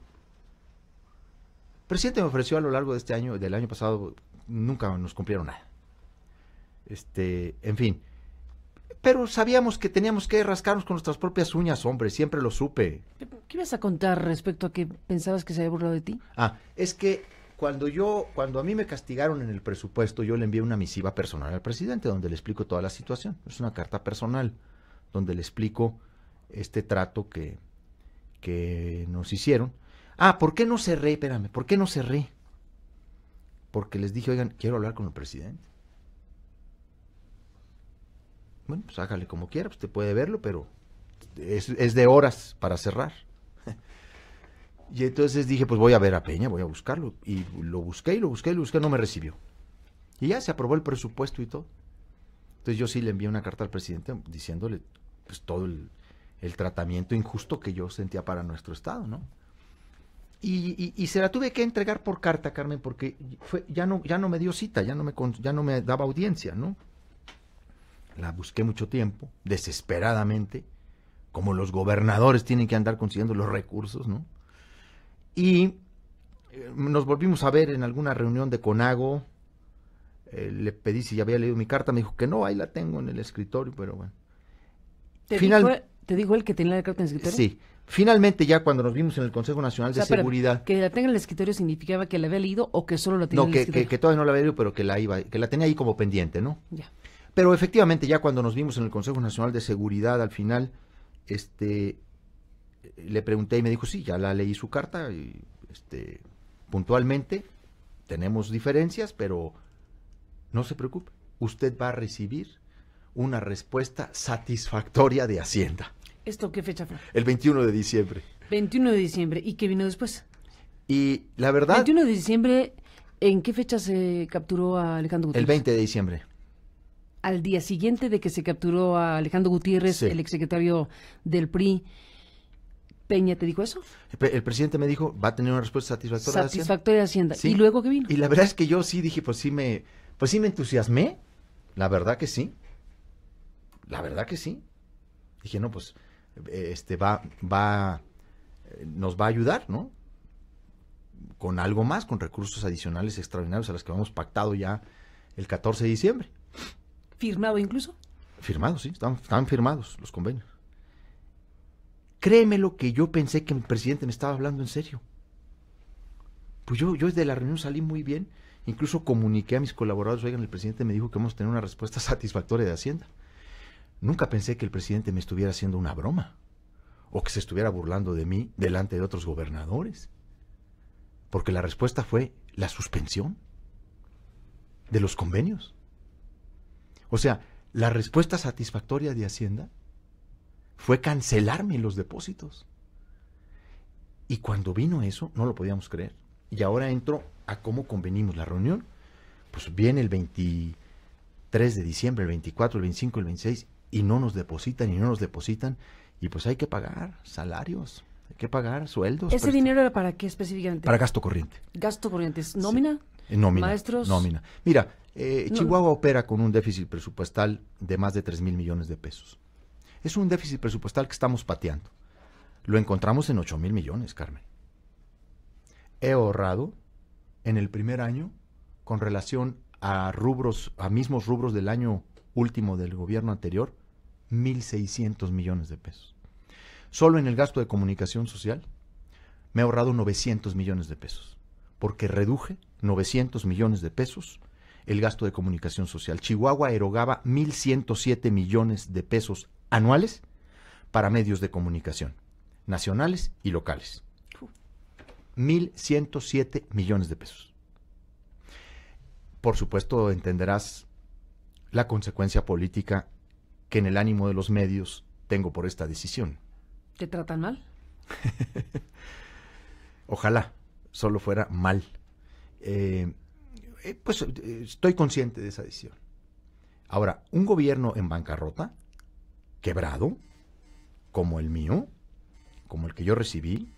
El presidente me ofreció a lo largo de este año, del año pasado, nunca nos cumplieron nada. En fin. Pero sabíamos que teníamos que rascarnos con nuestras propias uñas, hombre, siempre lo supe. ¿Qué ibas a contar respecto a que pensabas que se había burlado de ti? Es que cuando a mí me castigaron en el presupuesto, yo le envié una misiva personal al presidente donde le explico toda la situación. Es una carta personal donde le explico este trato que nos hicieron. ¿Por qué no cerré? Espérame, ¿por qué no cerré? Porque les dije, oigan, quiero hablar con el presidente. Bueno, pues hágale como quiera, usted puede verlo, pero es de horas para cerrar. Y entonces dije, pues voy a ver a Peña, voy a buscarlo. Y lo busqué, no me recibió. Y ya se aprobó el presupuesto y todo. Entonces yo sí le envié una carta al presidente diciéndole pues todo el tratamiento injusto que yo sentía para nuestro estado, ¿no? Y se la tuve que entregar por carta, Carmen, porque ya no me dio cita, ya no me daba audiencia, ¿no? La busqué mucho tiempo, desesperadamente, como los gobernadores tienen que andar consiguiendo los recursos, ¿no? Y nos volvimos a ver en alguna reunión de CONAGO. Le pedí si ya había leído mi carta, me dijo que no, ahí la tengo en el escritorio, pero bueno. ¿Te dijo él que tenía la carta en el escritorio? Sí. Finalmente, ya cuando nos vimos en el Consejo Nacional de Seguridad... ¿Que la tenga en el escritorio significaba que la había leído o que solo la tenía en el escritorio? Que todavía no la había leído, pero que la tenía ahí como pendiente, ¿no? Ya. Pero efectivamente, ya cuando nos vimos en el Consejo Nacional de Seguridad, al final, le pregunté y me dijo, sí, ya la leí su carta, y, puntualmente, tenemos diferencias, pero no se preocupe, usted va a recibir una respuesta satisfactoria de Hacienda. ¿Esto qué fecha fue? El 21 de diciembre. 21 de diciembre. ¿Y qué vino después? Y la verdad... 21 de diciembre, ¿en qué fecha se capturó a Alejandro Gutiérrez? El 20 de diciembre. al día siguiente de que se capturó a Alejandro Gutiérrez, Sí. el exsecretario del PRI, ¿Peña te dijo eso? El presidente me dijo, va a tener una respuesta satisfactoria. Satisfactoria de Hacienda. Sí. ¿Y luego qué vino? Y la verdad es que yo sí dije, pues sí me entusiasmé. La verdad que sí. La verdad que sí. Dije, no, pues, nos va a ayudar, ¿no? Con algo más, con recursos adicionales extraordinarios a los que habíamos pactado ya el 14 de diciembre. ¿Firmado incluso? Firmados, sí, están firmados los convenios. Créeme lo que yo pensé que el presidente me estaba hablando en serio. Pues yo de la reunión salí muy bien, incluso comuniqué a mis colaboradores, oigan, el presidente me dijo que vamos a tener una respuesta satisfactoria de Hacienda. Nunca pensé que el presidente me estuviera haciendo una broma, o que se estuviera burlando de mí delante de otros gobernadores, porque la respuesta fue la suspensión de los convenios. O sea, la respuesta satisfactoria de Hacienda fue cancelarme los depósitos. Y cuando vino eso, no lo podíamos creer. Y ahora entro a cómo convenimos la reunión. Pues viene el 23 de diciembre, el 24, el 25, el 26, y no nos depositan, y pues hay que pagar salarios, hay que pagar sueldos. ¿Ese dinero era para qué específicamente? Para gasto corriente. Gasto corriente, ¿es nómina? Sí. Nómina. Maestros. Nómina. Mira, Chihuahua opera con un déficit presupuestal de más de 3,000 millones de pesos. Es un déficit presupuestal que estamos pateando. Lo encontramos en 8,000 millones, Carmen. He ahorrado en el primer año, con relación a mismos rubros del año último del gobierno anterior, 1,600 millones de pesos. Solo en el gasto de comunicación social me he ahorrado 900 millones de pesos, porque reduje 900 millones de pesos el gasto de comunicación social. Chihuahua erogaba 1,107 millones de pesos anuales para medios de comunicación, nacionales y locales. 1,107 millones de pesos. Por supuesto, entenderás la consecuencia política que en el ánimo de los medios tengo por esta decisión. ¿Te tratan mal? Ojalá solo fuera mal. Pues estoy consciente de esa decisión. Ahora, un gobierno en bancarrota, quebrado, como el mío, como el que yo recibí,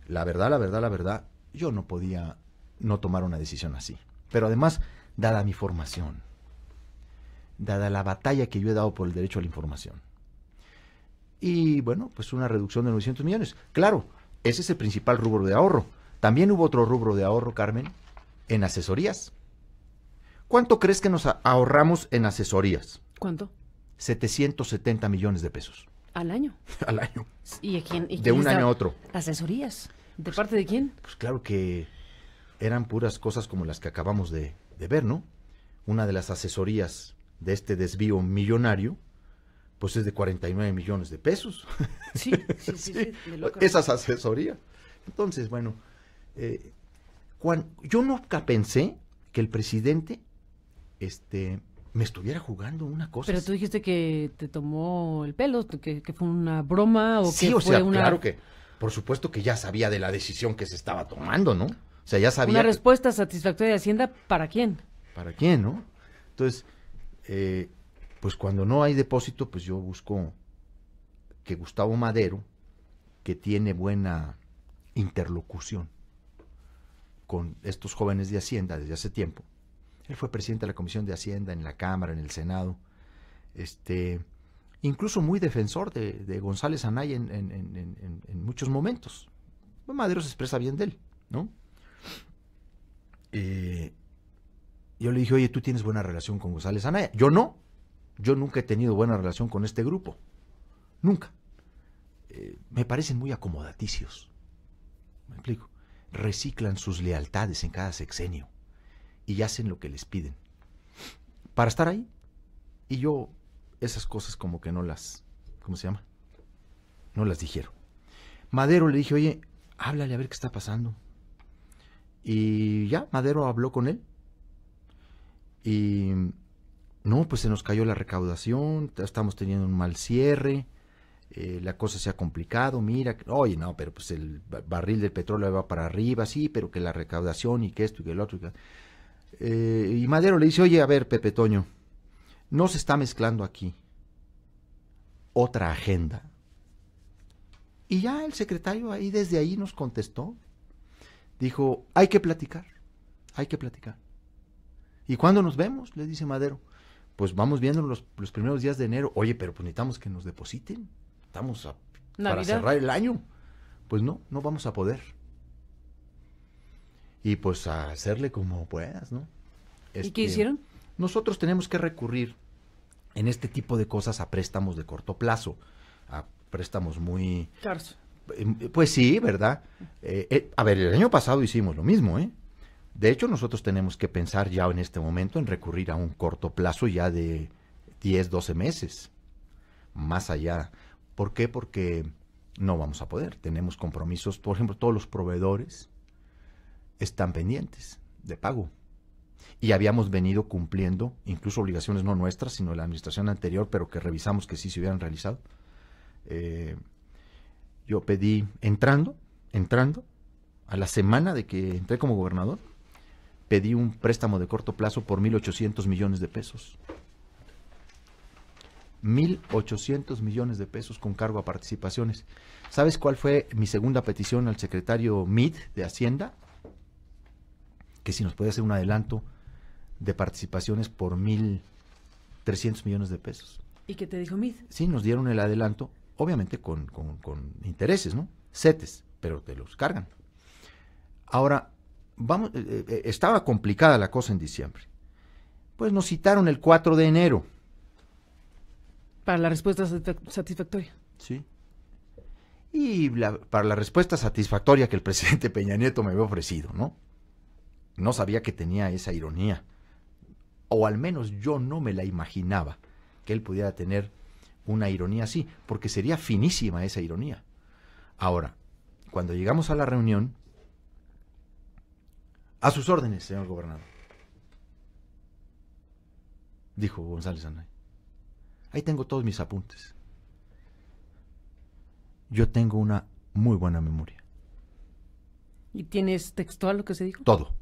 la verdad, yo no podía no tomar una decisión así. Pero además, dada mi formación, dada la batalla que yo he dado por el derecho a la información, y bueno, pues una reducción de 900 millones. Claro, ese es el principal rubro de ahorro. También hubo otro rubro de ahorro, Carmen, en asesorías. ¿Cuánto crees que nos ahorramos en asesorías? ¿Cuánto? 770 millones de pesos. ¿Al año? Al año. ¿Y quién de un año a otro. ¿Asesorías? ¿De parte de quién? Pues claro que eran puras cosas como las que acabamos de ver, ¿no? Una de las asesorías de este desvío millonario, pues es de 49 millones de pesos. Sí. Esas asesorías. Entonces, bueno, yo nunca pensé que el presidente me estuviera jugando una cosa. Pero tú dijiste que te tomó el pelo, que fue una broma o sí, que o fue sea, una... claro que, por supuesto que ya sabía de la decisión que se estaba tomando, ¿no? O sea, ya sabía... Una respuesta satisfactoria de Hacienda, ¿para quién? ¿Para quién, no? Entonces, pues cuando no hay depósito, pues yo busco que Gustavo Madero, que tiene buena interlocución con estos jóvenes de Hacienda desde hace tiempo. Él fue presidente de la Comisión de Hacienda en la Cámara, en el Senado, incluso muy defensor de González Anaya en muchos momentos. Madero se expresa bien de él, ¿no? Yo le dije, oye, ¿tú tienes buena relación con González Anaya? Yo no. Yo nunca he tenido buena relación con este grupo. Nunca. Me parecen muy acomodaticios. ¿Me explico? Reciclan sus lealtades en cada sexenio y hacen lo que les piden para estar ahí. Y yo esas cosas como que no las, ¿cómo se llama? No las dijeron. Madero le dije, oye, háblale a ver qué está pasando. Y ya, Madero habló con él. Y no, pues se nos cayó la recaudación, estamos teniendo un mal cierre, la cosa se ha complicado, mira, oye, no, pero pues el barril del petróleo va para arriba, sí, pero que la recaudación y que esto y que el otro. Y Madero le dice, oye, a ver, Pepe Toño, no se está mezclando aquí otra agenda. Y ya el secretario ahí desde ahí nos contestó. Dijo, hay que platicar, hay que platicar. ¿Y cuándo nos vemos? Le dice Madero. Pues vamos viendo los primeros días de enero. Oye, pero pues necesitamos que nos depositen. Estamos para cerrar el año. Pues no vamos a poder. Y pues a hacerle como puedas, ¿no? ¿Y qué hicieron? Nosotros tenemos que recurrir en este tipo de cosas a préstamos de corto plazo, a préstamos muy... Caros. Pues sí, ¿verdad? A ver, el año pasado hicimos lo mismo, ¿eh? De hecho, nosotros tenemos que pensar ya en este momento en recurrir a un corto plazo ya de 10, 12 meses, más allá. ¿Por qué? Porque no vamos a poder. Tenemos compromisos, por ejemplo, todos los proveedores están pendientes de pago. Y habíamos venido cumpliendo, incluso obligaciones no nuestras, sino de la administración anterior, pero que revisamos que sí se hubieran realizado. Yo pedí, entrando, a la semana de que entré como gobernador, pedí un préstamo de corto plazo por 1,800 millones de pesos. 1,800 millones de pesos con cargo a participaciones. ¿Sabes cuál fue mi segunda petición al secretario Meade de Hacienda? Que si nos puede hacer un adelanto de participaciones por 1,300 millones de pesos. ¿Y qué te dijo Meade? Sí, nos dieron el adelanto, obviamente con intereses, ¿no? CETES, pero te los cargan. Ahora, vamos, estaba complicada la cosa en diciembre. Pues nos citaron el 4 de enero. Para la respuesta satisfactoria. Sí. Y para la respuesta satisfactoria que el presidente Peña Nieto me había ofrecido, ¿no? No sabía que tenía esa ironía. O al menos yo no me la imaginaba que él pudiera tener una ironía así, porque sería finísima esa ironía. Ahora, cuando llegamos a la reunión, a sus órdenes, señor gobernador, dijo González Anaya. Ahí tengo todos mis apuntes. Yo tengo una muy buena memoria. ¿Y tienes textual lo que se dijo? Todo.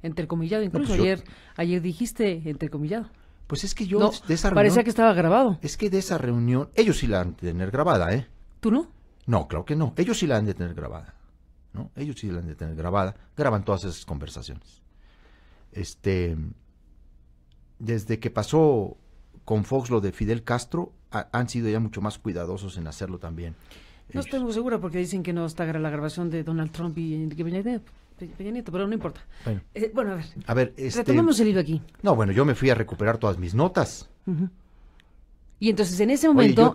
Entrecomillado, incluso No, pues ayer dijiste entrecomillado. Pues es que yo No, de esa reunión... parecía que estaba grabado. Es que de esa reunión, ellos sí la han de tener grabada, ¿eh? ¿Tú no? No, claro que no. Ellos sí la han de tener grabada, ¿no? Ellos sí la han de tener grabada. Graban todas esas conversaciones. Desde que pasó con Fox lo de Fidel Castro, han sido ya mucho más cuidadosos en hacerlo también. No estoy muy segura porque dicen que no está la grabación de Donald Trump y Enrique Peña Nieto, pero no importa. Bueno, a ver, retomemos el hilo aquí. No, bueno, yo me fui a recuperar todas mis notas. Uh-huh. Y entonces en ese momento,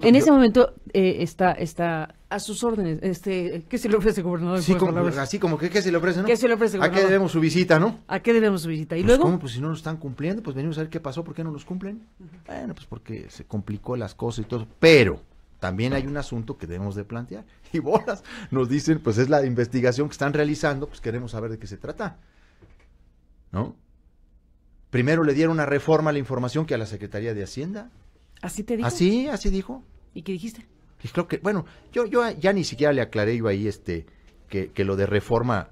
está a sus órdenes, ¿qué se le ofrece, gobernador? Sí, así como que ¿qué se le ofrece, no? ¿Qué se le ofrece, gobernador? ¿A qué debemos su visita, no? ¿A qué debemos su visita? ¿Y pues luego? ¿Cómo? Pues si no lo están cumpliendo, pues venimos a ver qué pasó, ¿por qué no los cumplen? Uh-huh. Bueno, pues porque se complicó las cosas y todo, pero también hay un asunto que debemos de plantear. Y bolas, nos dicen, pues es la investigación que están realizando, pues queremos saber de qué se trata, ¿no? Primero le dieron una reforma a la información que a la Secretaría de Hacienda. ¿Así te dijo? Así dijo. ¿Y qué dijiste? Y creo que, bueno, yo ya ni siquiera le aclaré yo ahí que lo de reforma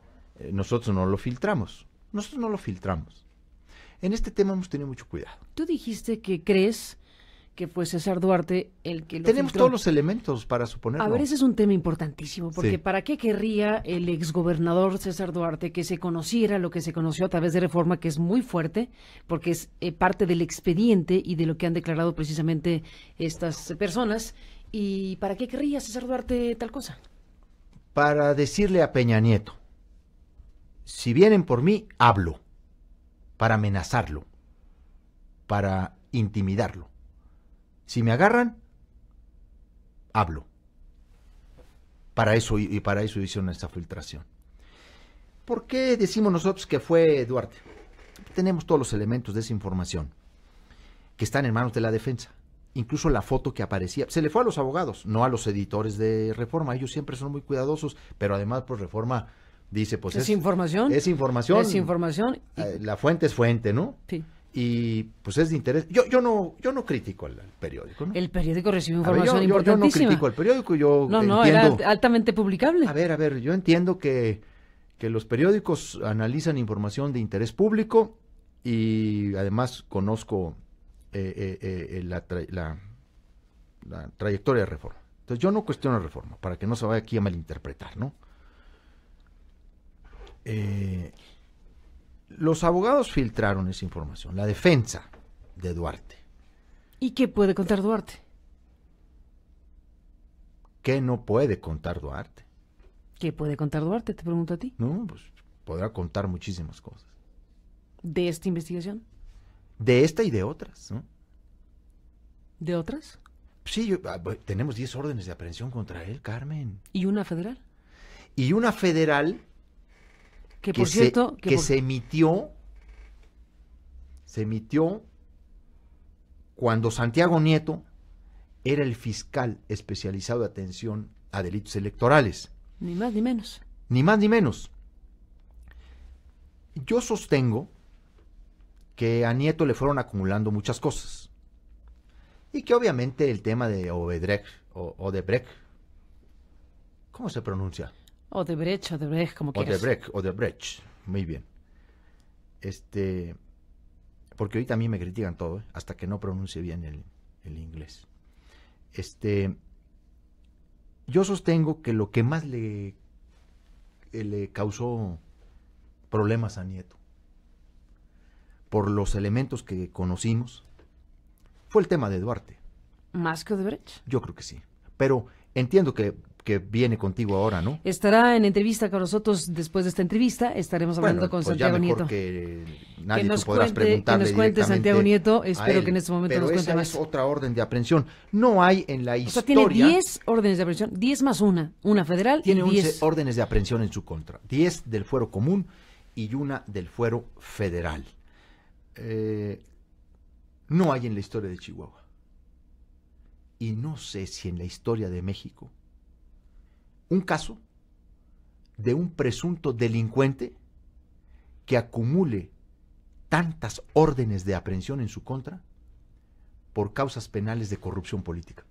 nosotros no lo filtramos. Nosotros no lo filtramos. En este tema hemos tenido mucho cuidado. Tú dijiste que crees que fue César Duarte el que lo Tenemos filtró. todos los elementos para suponerlo. A ver, ese es un tema importantísimo, porque sí. ¿Para qué querría el exgobernador César Duarte que se conociera lo que se conoció a través de Reforma, que es muy fuerte, porque es parte del expediente y de lo que han declarado precisamente estas personas? ¿Y para qué querría César Duarte tal cosa? Para decirle a Peña Nieto, si vienen por mí, hablo, para amenazarlo, para intimidarlo. Si me agarran, hablo. Para eso hicieron esta filtración. ¿Por qué decimos nosotros que fue Duarte? Tenemos todos los elementos de esa información que están en manos de la defensa. Incluso la foto que aparecía, se le fue a los abogados, no a los editores de Reforma. Ellos siempre son muy cuidadosos, pero además pues Reforma dice, pues es información. Es información. Es información. La fuente es fuente, ¿no? Sí. Y pues es de interés. Yo no critico al periódico, ¿no? El periódico recibe información yo importantísima. no critico al periódico, yo No, entiendo, era altamente publicable. A ver, yo entiendo que los periódicos analizan información de interés público y además conozco la trayectoria de reforma. Entonces yo no cuestiono la reforma, para que no se vaya aquí a malinterpretar, ¿no? Los abogados filtraron esa información, la defensa de Duarte. ¿Y qué puede contar Duarte? ¿Qué no puede contar Duarte? ¿Qué puede contar Duarte? Te pregunto a ti. No, pues podrá contar muchísimas cosas. ¿De esta investigación? De esta y de otras, ¿no? ¿De otras? Sí, tenemos 10 órdenes de aprehensión contra él, Carmen. ¿Y una federal? Y una federal Que por cierto... se emitió cuando Santiago Nieto era el fiscal especializado de atención a delitos electorales. Ni más ni menos. Ni más ni menos. Yo sostengo que a Nieto le fueron acumulando muchas cosas. Y que obviamente el tema de Odebrecht, ¿cómo se pronuncia? Odebrecht, como quieras. Odebrecht, muy bien. Porque ahorita a mí me critican todo, hasta que no pronuncie bien el inglés. Yo sostengo que lo que más le causó problemas a Nieto, por los elementos que conocimos, fue el tema de Duarte. ¿Más que Odebrecht? Yo creo que sí. Pero entiendo que viene contigo ahora, ¿no? Estará en entrevista con nosotros después de esta entrevista. Estaremos hablando con Santiago Nieto. Que nadie que nos tú podrás cuente, preguntarle que nos cuente Santiago Nieto. Espero que en este momento nos cuente más. Pero esa es otra orden de aprehensión. No hay en la historia... O sea, tiene 10 órdenes de aprehensión, 10 más una federal tiene y 10... 11 órdenes de aprehensión en su contra. 10 del fuero común y una del fuero federal. No hay en la historia de Chihuahua. Y no sé si en la historia de México un caso de un presunto delincuente que acumule tantas órdenes de aprehensión en su contra por causas penales de corrupción política.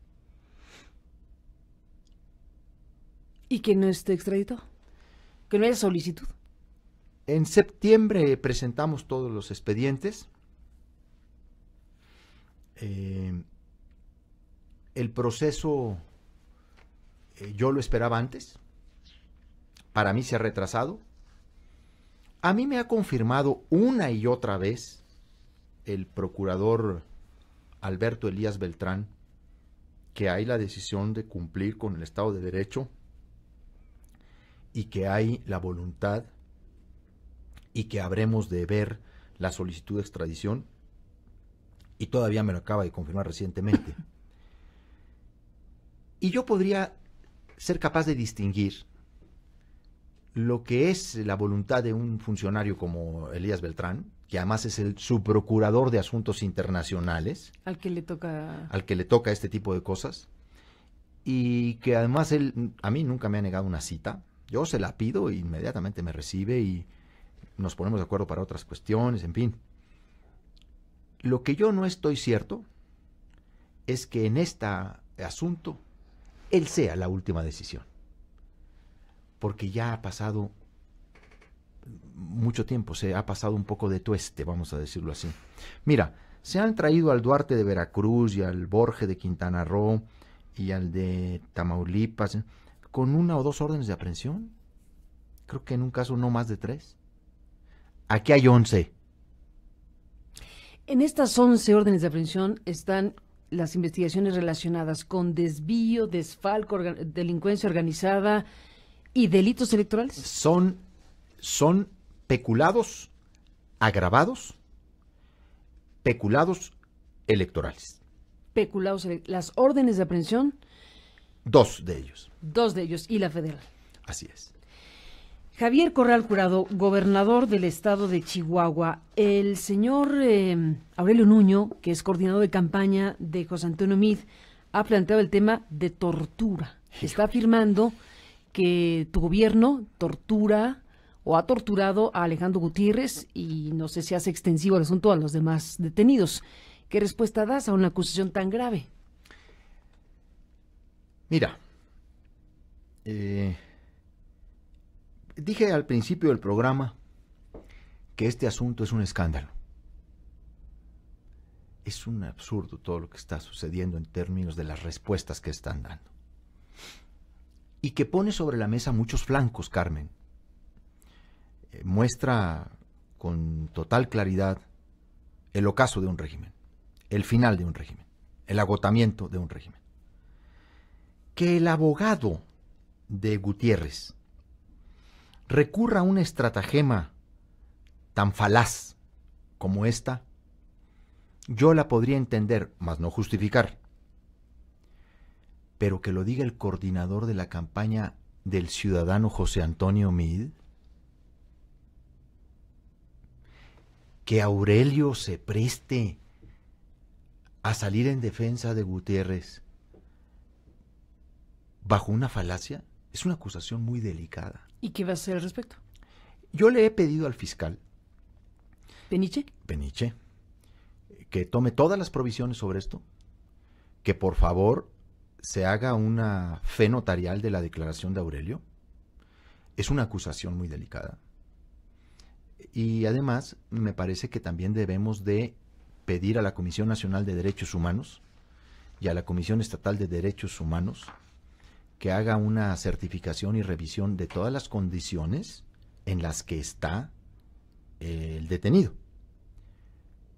¿Y que no esté extraditado? ¿Que no haya solicitud? En septiembre presentamos todos los expedientes. El proceso yo lo esperaba antes. Para mí se ha retrasado. A mí me ha confirmado una y otra vez el procurador Alberto Elías Beltrán que hay la decisión de cumplir con el Estado de Derecho y que hay la voluntad y que habremos de ver la solicitud de extradición, y todavía me lo acaba de confirmar recientemente. Y yo podría ser capaz de distinguir lo que es la voluntad de un funcionario como Elías Beltrán, que además es el subprocurador de asuntos internacionales, al que le toca este tipo de cosas, y que además él a mí nunca me ha negado una cita. Yo se la pido e inmediatamente me recibe y nos ponemos de acuerdo para otras cuestiones, en fin. Lo que yo no estoy cierto es que en este asunto él sea la última decisión, porque ya ha pasado mucho tiempo, se ha pasado un poco de tueste, vamos a decirlo así. Mira, se han traído al Duarte de Veracruz y al Borge de Quintana Roo y al de Tamaulipas con 1 o 2 órdenes de aprehensión. Creo que en un caso no más de 3. Aquí hay 11. En estas 11 órdenes de aprehensión están las investigaciones relacionadas con desvío, desfalco, delincuencia organizada y delitos electorales. Son peculados agravados, peculados electorales. Peculados, las órdenes de aprehensión. 2 de ellos. 2 de ellos y la federal. Así es. Javier Corral Jurado, gobernador del estado de Chihuahua. El señor Aurelio Nuño, que es coordinador de campaña de José Antonio Meade, ha planteado el tema de tortura. Está afirmando que tu gobierno tortura o ha torturado a Alejandro Gutiérrez y no sé si hace extensivo el asunto a los demás detenidos. ¿Qué respuesta das a una acusación tan grave? Mira, dije al principio del programa que este asunto es un escándalo. Es un absurdo todo lo que está sucediendo en términos de las respuestas que están dando. Y que pone sobre la mesa muchos flancos, Carmen. Muestra con total claridad el ocaso de un régimen, el final de un régimen, el agotamiento de un régimen. Que el abogado de Gutiérrez recurra a una estratagema tan falaz como esta, yo la podría entender, mas no justificar. Pero que lo diga el coordinador de la campaña del ciudadano José Antonio Meade, que Aurelio se preste a salir en defensa de Gutiérrez bajo una falacia, es una acusación muy delicada. ¿Y qué va a hacer al respecto? Yo le he pedido al fiscal ¿Peniche? Que tome todas las provisiones sobre esto, que por favor se haga una fe notarial de la declaración de Aurelio. Es una acusación muy delicada. Y además me parece que también debemos de pedir a la Comisión Nacional de Derechos Humanos y a la Comisión Estatal de Derechos Humanos que haga una certificación y revisión de todas las condiciones en las que está el detenido.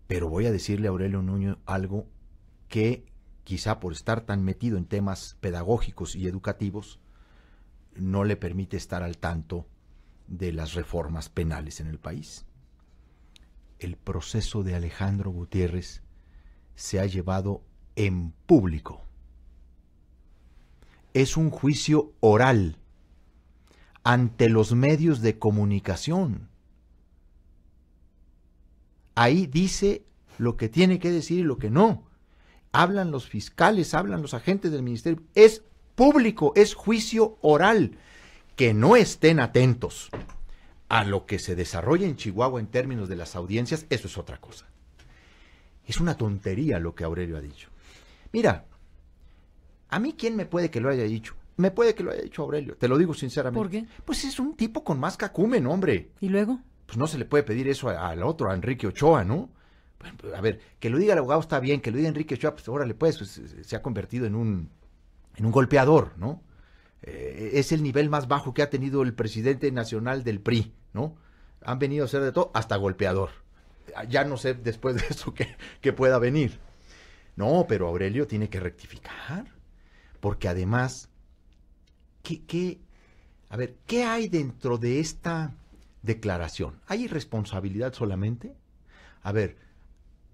Pero voy a decirle a Aurelio Nuño algo que quizá por estar tan metido en temas pedagógicos y educativos no le permite estar al tanto de las reformas penales en el país. El proceso de Alejandro Gutiérrez se ha llevado en público. Es un juicio oral ante los medios de comunicación. Ahí dice lo que tiene que decir y lo que no. Hablan los fiscales, hablan los agentes del ministerio. Es público, es juicio oral. Que no estén atentos a lo que se desarrolla en Chihuahua en términos de las audiencias, eso es otra cosa. Es una tontería lo que Aurelio ha dicho. Mira, a mí ¿quién me puede que lo haya dicho? Me puede que lo haya dicho Aurelio, te lo digo sinceramente. ¿Por qué? Pues es un tipo con más cacumen, hombre. ¿Y luego? Pues no se le puede pedir eso al otro, a Enrique Ochoa, ¿no? A ver, que lo diga el abogado está bien, que lo diga Enrique Ochoa, pues órale, pues se ha convertido en un golpeador, ¿no? Es el nivel más bajo que ha tenido el presidente nacional del PRI, ¿no? Han venido a ser de todo, hasta golpeador. Ya no sé después de eso que pueda venir. No, pero Aurelio tiene que rectificar, porque además, a ver, ¿qué hay dentro de esta declaración? ¿Hay irresponsabilidad solamente? A ver,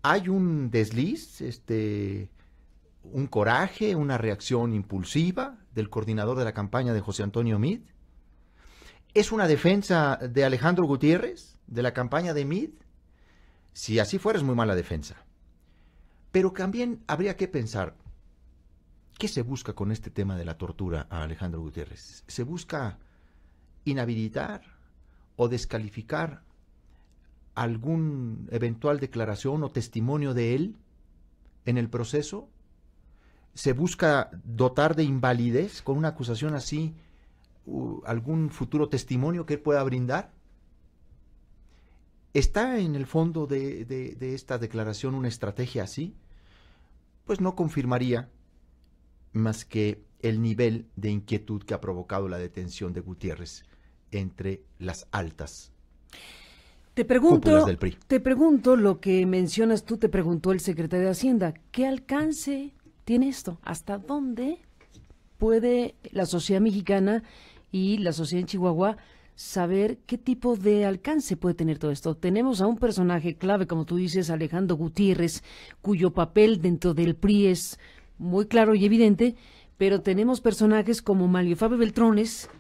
¿hay un desliz, un coraje, una reacción impulsiva del coordinador de la campaña de José Antonio Meade? ¿Es una defensa de Alejandro Gutiérrez, de la campaña de Meade? Si así fuera, es muy mala defensa. Pero también habría que pensar, ¿qué se busca con este tema de la tortura a Alejandro Gutiérrez? ¿Se busca inhabilitar o descalificar algún eventual declaración o testimonio de él en el proceso? ¿Se busca dotar de invalidez con una acusación así algún futuro testimonio que él pueda brindar? ¿Está en el fondo de esta declaración una estrategia así? Pues no confirmaría más que el nivel de inquietud que ha provocado la detención de Gutiérrez entre las altas cúpulas del PRI. Te pregunto lo que mencionas tú, te preguntó el secretario de Hacienda. ¿Qué alcance tiene esto? ¿Hasta dónde puede la sociedad mexicana y la sociedad en Chihuahua saber qué tipo de alcance puede tener todo esto? Tenemos a un personaje clave, como tú dices, Alejandro Gutiérrez, cuyo papel dentro del PRI es muy claro y evidente, pero tenemos personajes como Mario Fabio Beltrones,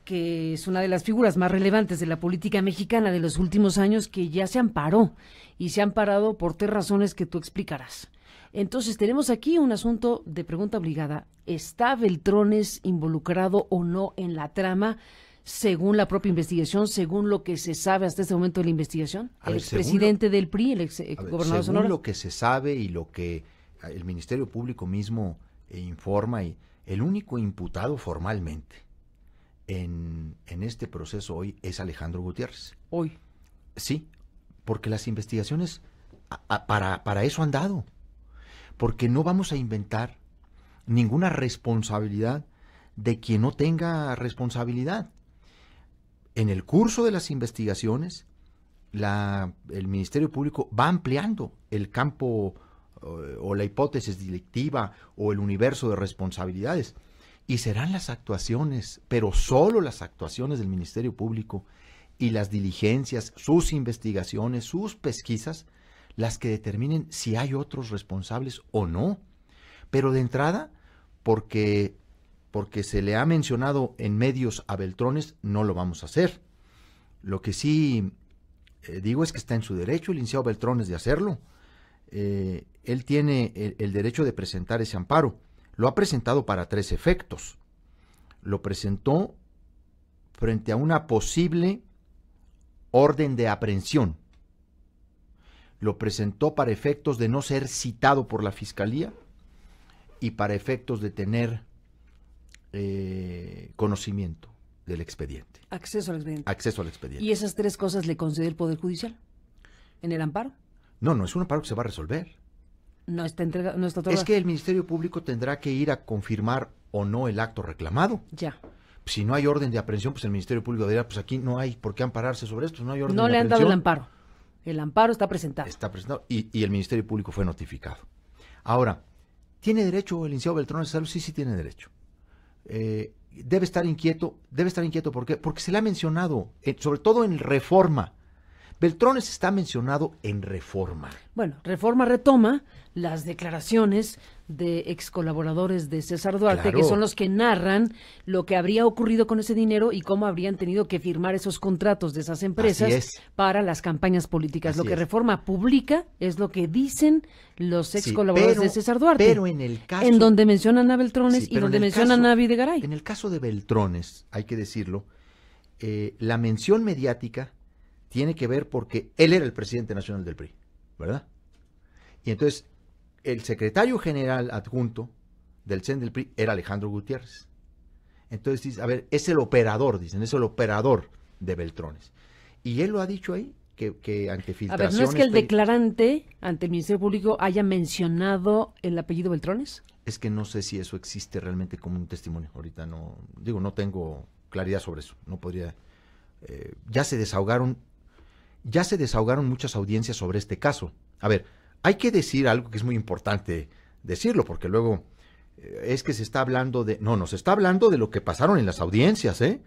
que es una de las figuras más relevantes de la política mexicana de los últimos años, que ya se amparó, y se ha amparado por 3 razones que tú explicarás. Entonces tenemos aquí un asunto de pregunta obligada. ¿Está Beltrones involucrado o no en la trama, según la propia investigación, según lo que se sabe hasta este momento de la investigación? El expresidente del PRI, el exgobernador de Sonora. Según lo que se sabe y lo que el Ministerio Público mismo informa, y el único imputado formalmente en este proceso hoy es Alejandro Gutiérrez. Hoy. Sí, porque las investigaciones para eso han dado. Porque no vamos a inventar ninguna responsabilidad de quien no tenga responsabilidad. En el curso de las investigaciones, el Ministerio Público va ampliando el campo o la hipótesis delictiva o el universo de responsabilidades. Y serán las actuaciones, pero solo las actuaciones del Ministerio Público y las diligencias, sus investigaciones, sus pesquisas, las que determinen si hay otros responsables o no. Pero de entrada, porque se le ha mencionado en medios a Beltrones, no lo vamos a hacer. Lo que sí digo es que está en su derecho el licenciado Beltrones de hacerlo. Él tiene el derecho de presentar ese amparo. Lo ha presentado para 3 efectos. Lo presentó frente a una posible orden de aprehensión. Lo presentó para efectos de no ser citado por la Fiscalía y para efectos de tener conocimiento del expediente. Acceso al expediente. Acceso al expediente. ¿Y esas 3 cosas le concede el Poder Judicial en el amparo? No es un amparo que se va a resolver. No está otorgado. Es que el Ministerio Público tendrá que ir a confirmar o no el acto reclamado. Ya. Si no hay orden de aprehensión, pues el Ministerio Público dirá, pues aquí no hay por qué ampararse sobre esto, no hay orden de No le han aprehensión. dado el amparo. El amparo está presentado. Está presentado y el Ministerio Público fue notificado. Ahora, ¿tiene derecho el licenciado Beltrones a hacerlo? Sí tiene derecho. Debe estar inquieto, ¿por qué? Porque se le ha mencionado, sobre todo en Reforma. Beltrones está mencionado en Reforma. Bueno, Reforma retoma las declaraciones de ex colaboradores de César Duarte, Claro. que son los que narran lo que habría ocurrido con ese dinero y cómo habrían tenido que firmar esos contratos de esas empresas Así es. para las campañas políticas. Así Lo que es. Reforma publica es lo que dicen los ex Sí, colaboradores de César Duarte. Pero en el caso... en donde mencionan a Beltrones Sí, y pero donde en el mencionan caso- a Videgaray. En el caso de Beltrones, hay que decirlo, la mención mediática tiene que ver porque él era el presidente nacional del PRI, ¿verdad? Y entonces, el secretario general adjunto del CEN del PRI era Alejandro Gutiérrez. Entonces, dice, a ver, es el operador, dicen, es el operador de Beltrones. Y él lo ha dicho ahí, que ante A filtraciones... ver, ¿no es que el declarante ante el Ministerio Público haya mencionado el apellido Beltrones? Es que no sé si eso existe realmente como un testimonio. Ahorita no tengo claridad sobre eso. No podría... ya se desahogaron muchas audiencias sobre este caso. A ver, hay que decir algo que es muy importante decirlo, porque luego es que se está hablando de... No, se está hablando de lo que pasaron en las audiencias, ¿eh?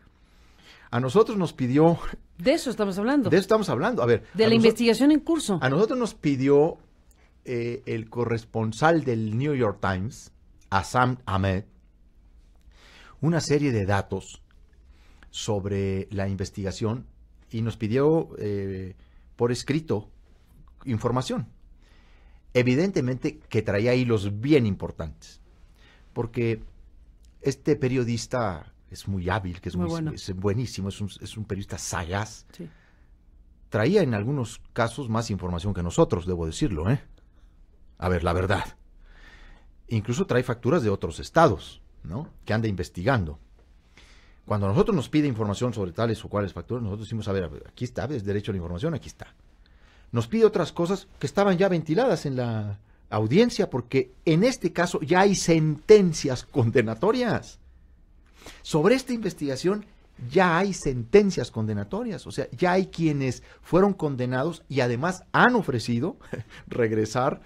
A nosotros nos pidió... De eso estamos hablando. De eso estamos hablando. A ver... De la investigación en curso. A nosotros nos pidió el corresponsal del New York Times, Assam Ahmed, una serie de datos sobre la investigación y nos pidió por escrito información. Evidentemente que traía hilos bien importantes, porque este periodista es muy hábil, que es Muy bueno. es buenísimo, es un periodista sagaz. Sí. Traía en algunos casos más información que nosotros, debo decirlo, ¿eh? A ver, la verdad. Incluso trae facturas de otros estados, ¿no? Que anda investigando. Cuando a nosotros nos pide información sobre tales o cuales facturas, nosotros decimos, a ver, aquí está, es derecho a la información, aquí está. Nos pide otras cosas que estaban ya ventiladas en la audiencia, porque en este caso ya hay sentencias condenatorias. Sobre esta investigación ya hay sentencias condenatorias, o sea, ya hay quienes fueron condenados y además han ofrecido regresar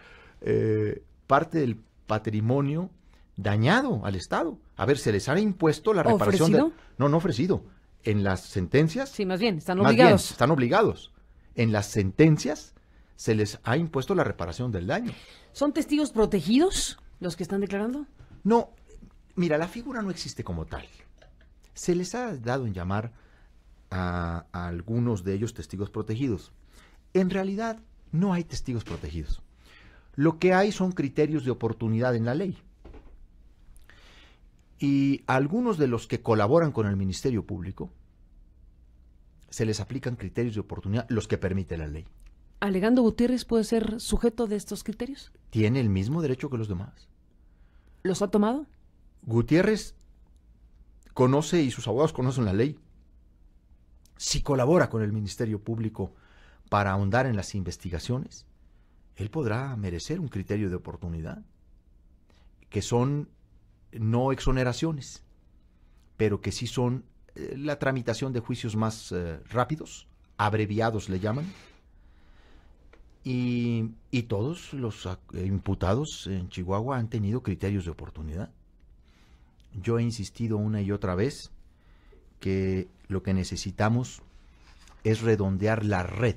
parte del patrimonio dañado al Estado. A ver, se les ha impuesto la reparación ¿Ofrecido? No ofrecido. En las sentencias... Sí, más bien, están más bien, obligados. están obligados. En las sentencias se les ha impuesto la reparación del daño. ¿Son testigos protegidos los que están declarando? No, mira, la figura no existe como tal. Se les ha dado en llamar a algunos de ellos testigos protegidos. En realidad, no hay testigos protegidos. Lo que hay son criterios de oportunidad en la ley. Y a algunos de los que colaboran con el Ministerio Público se les aplican criterios de oportunidad, los que permite la ley. ¿Alegando Gutiérrez puede ser sujeto de estos criterios? Tiene el mismo derecho que los demás. ¿Los ha tomado? Gutiérrez conoce y sus abogados conocen la ley. Si colabora con el Ministerio Público para ahondar en las investigaciones, él podrá merecer un criterio de oportunidad, que son no exoneraciones, pero que sí son la tramitación de juicios más rápidos, abreviados le llaman, y todos los imputados en Chihuahua han tenido criterios de oportunidad. Yo he insistido una y otra vez que lo que necesitamos es redondear la red